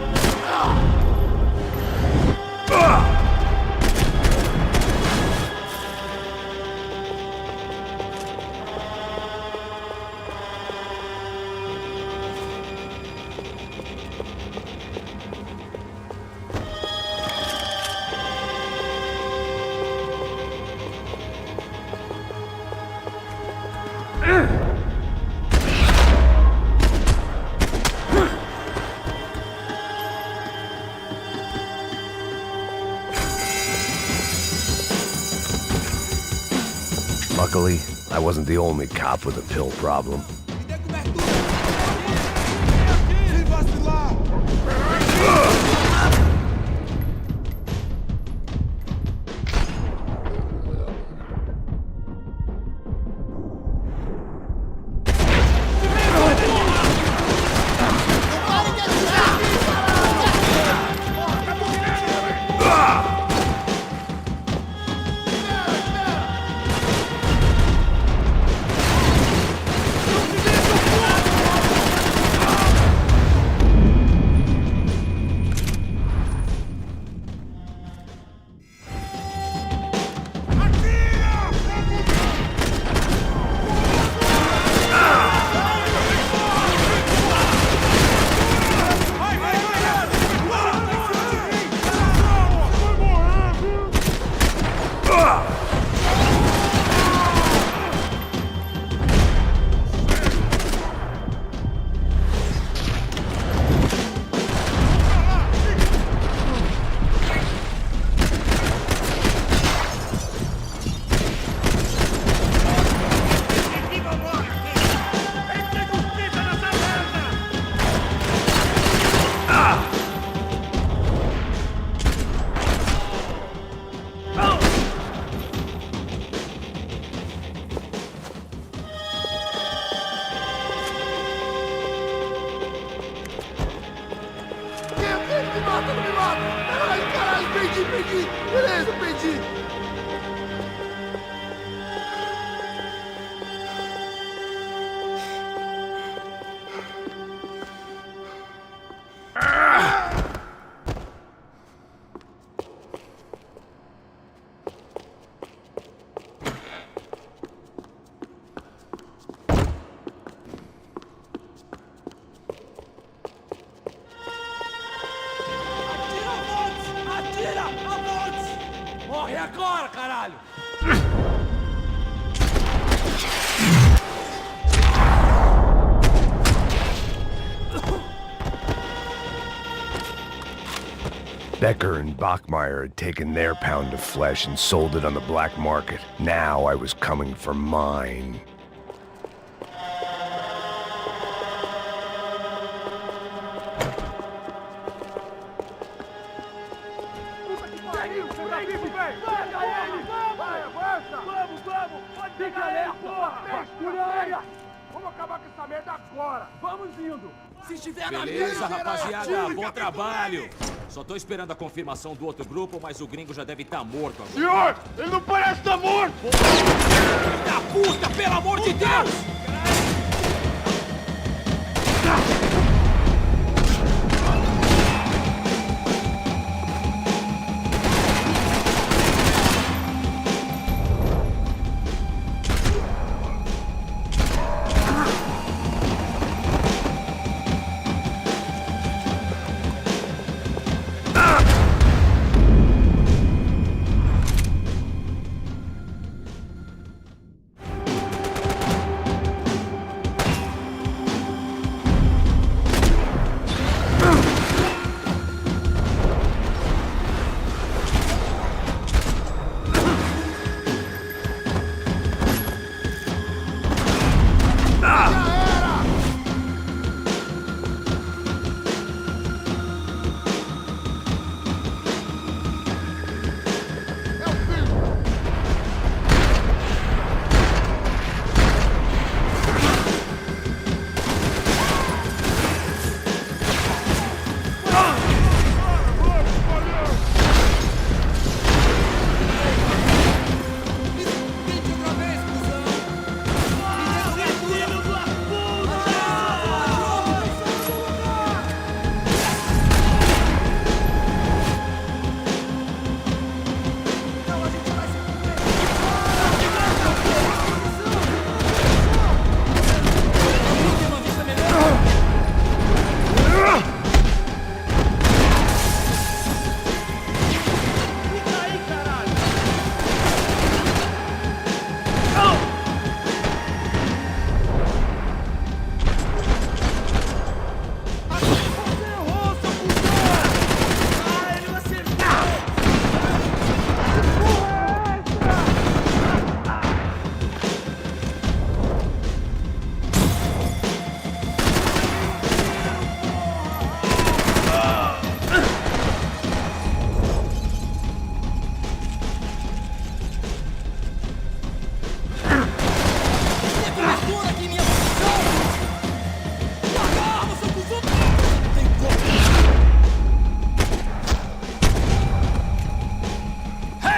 Luckily, I wasn't the only cop with a pill problem. Beleza, perdi! Morre agora, caralho! Becker and Bachmeyer had taken their pound of flesh and sold it on the black market. Now I was coming for mine. Vamos acabar com essa merda agora! Vamos indo! Se estiver na Beleza, rapaziada, bom trabalho. Só tô esperando a confirmação do outro grupo, mas o gringo já deve estar morto agora. Senhor, ele não parece estar morto! Filho da puta, pelo amor de Deus!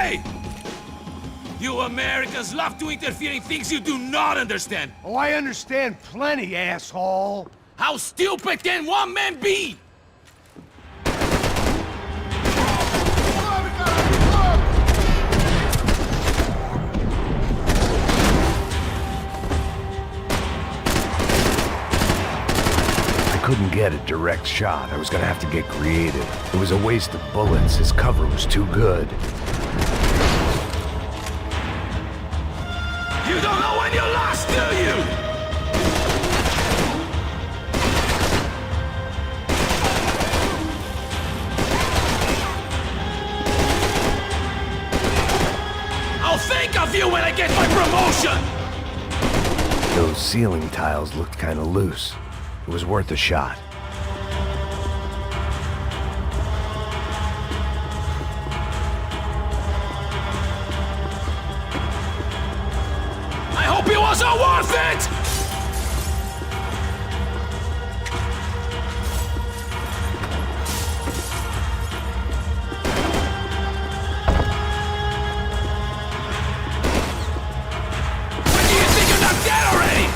Hey! You Americans love to interfere in things you do not understand. Oh, I understand plenty, asshole. How stupid can one man be? I couldn't get a direct shot. I was gonna have to get creative. It was a waste of bullets. His cover was too good. You don't know when you're lost, do you? I'll think of you when I get my promotion! Those ceiling tiles looked kinda loose. It was worth a shot. I hope it wasn't worth it! When do you think you're not dead already?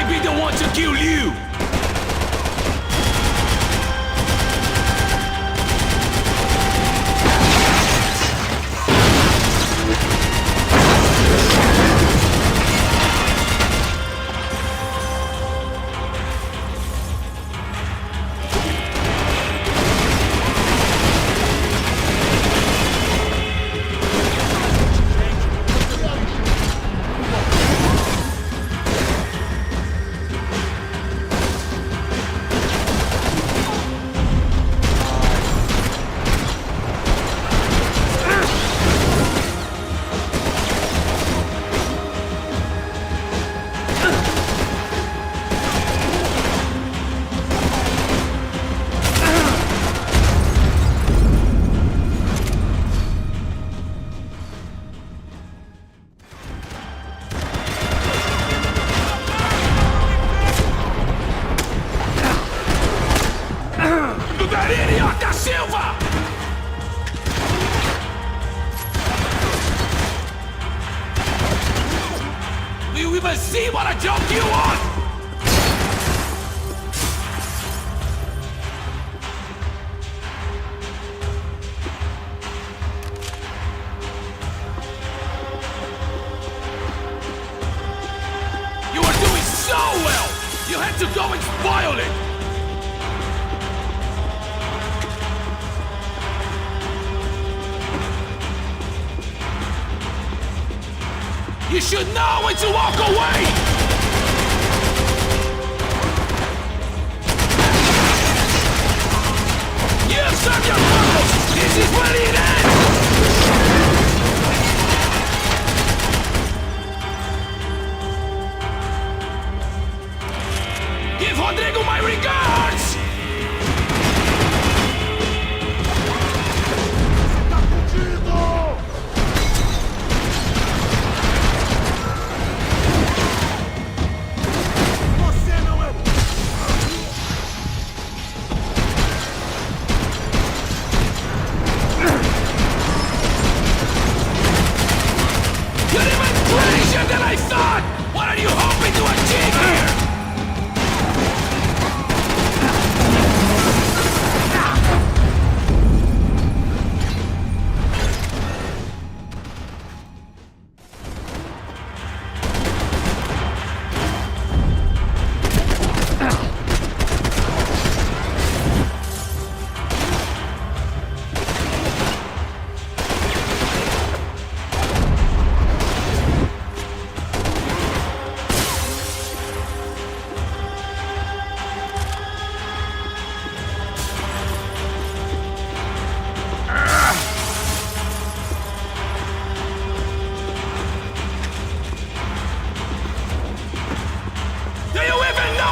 Be the one to kill you! Do you even see what a joke you are? You were doing so well! You had to go and spoil it! You should know when to walk away! You have served your purpose! This is where it ends! Give Rodrigo my regards! Than I thought! What are you hoping to achieve here?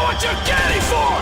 What you're getting for!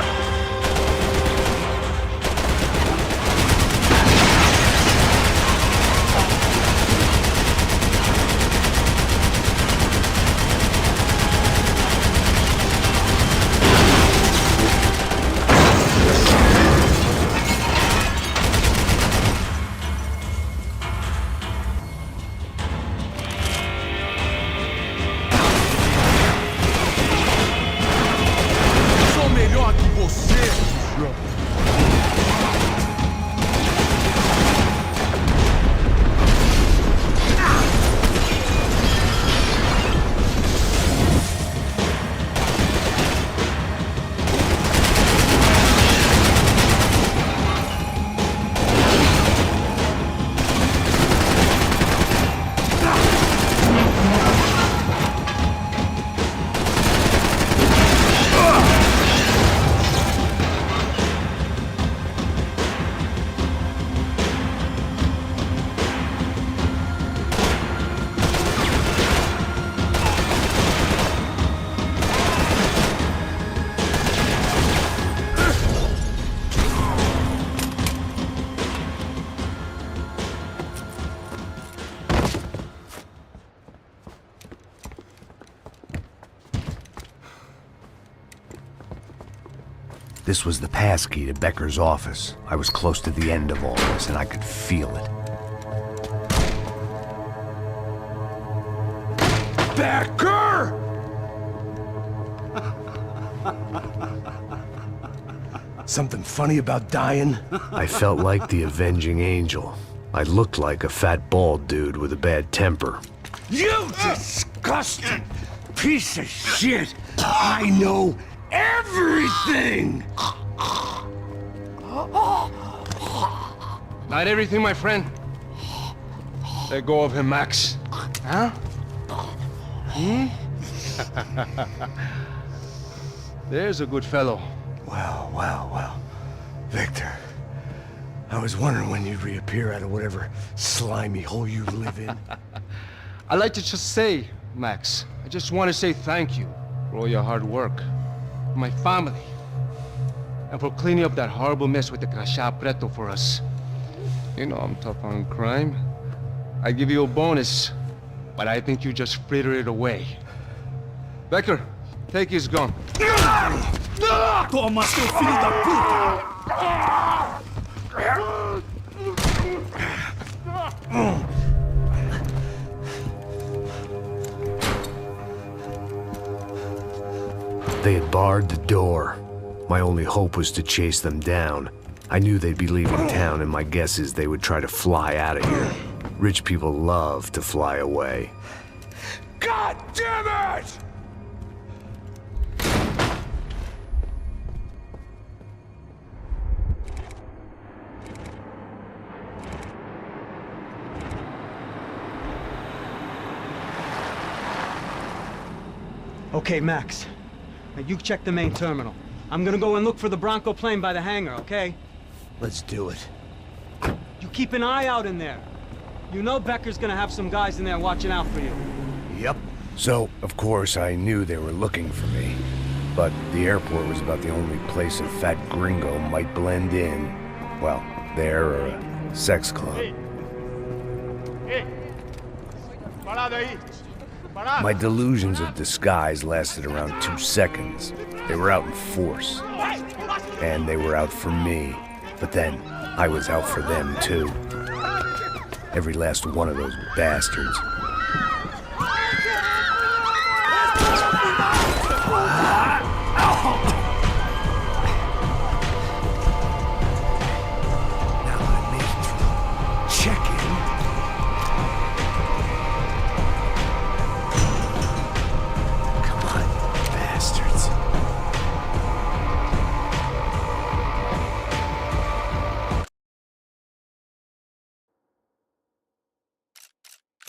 This was the passkey to Becker's office. I was close to the end of all this, and I could feel it. Becker! Something funny about dying? I felt like the avenging angel. I looked like a fat bald dude with a bad temper. You disgusting piece of shit! I know everything! Not everything, my friend. Let go of him, Max. Huh? There's a good fellow. Well, well, well. Victor, I was wondering when you'd reappear out of whatever slimy hole you live in. I'd like to just say, Max, I just want to say thank you for all your hard work, for my family, and for cleaning up that horrible mess with the Crachá Preto for us. You know I'm tough on crime. I give you a bonus, but I think you just frittered it away. Becker, take his gun. Toma, seu filho da They had barred the door. My only hope was to chase them down. I knew they'd be leaving town, and my guess is they would try to fly out of here. Rich people love to fly away. God damn it! Okay, Max. Now you check the main terminal. I'm gonna go and look for the Bronco plane by the hangar, okay? Let's do it. You keep an eye out in there. You know Becker's gonna have some guys in there watching out for you. Yep. So, of course, I knew they were looking for me. But the airport was about the only place a fat gringo might blend in. Well, there or a sex club. My delusions of disguise lasted around 2 seconds. They were out in force. And they were out for me. But then, I was out for them too. Every last one of those bastards.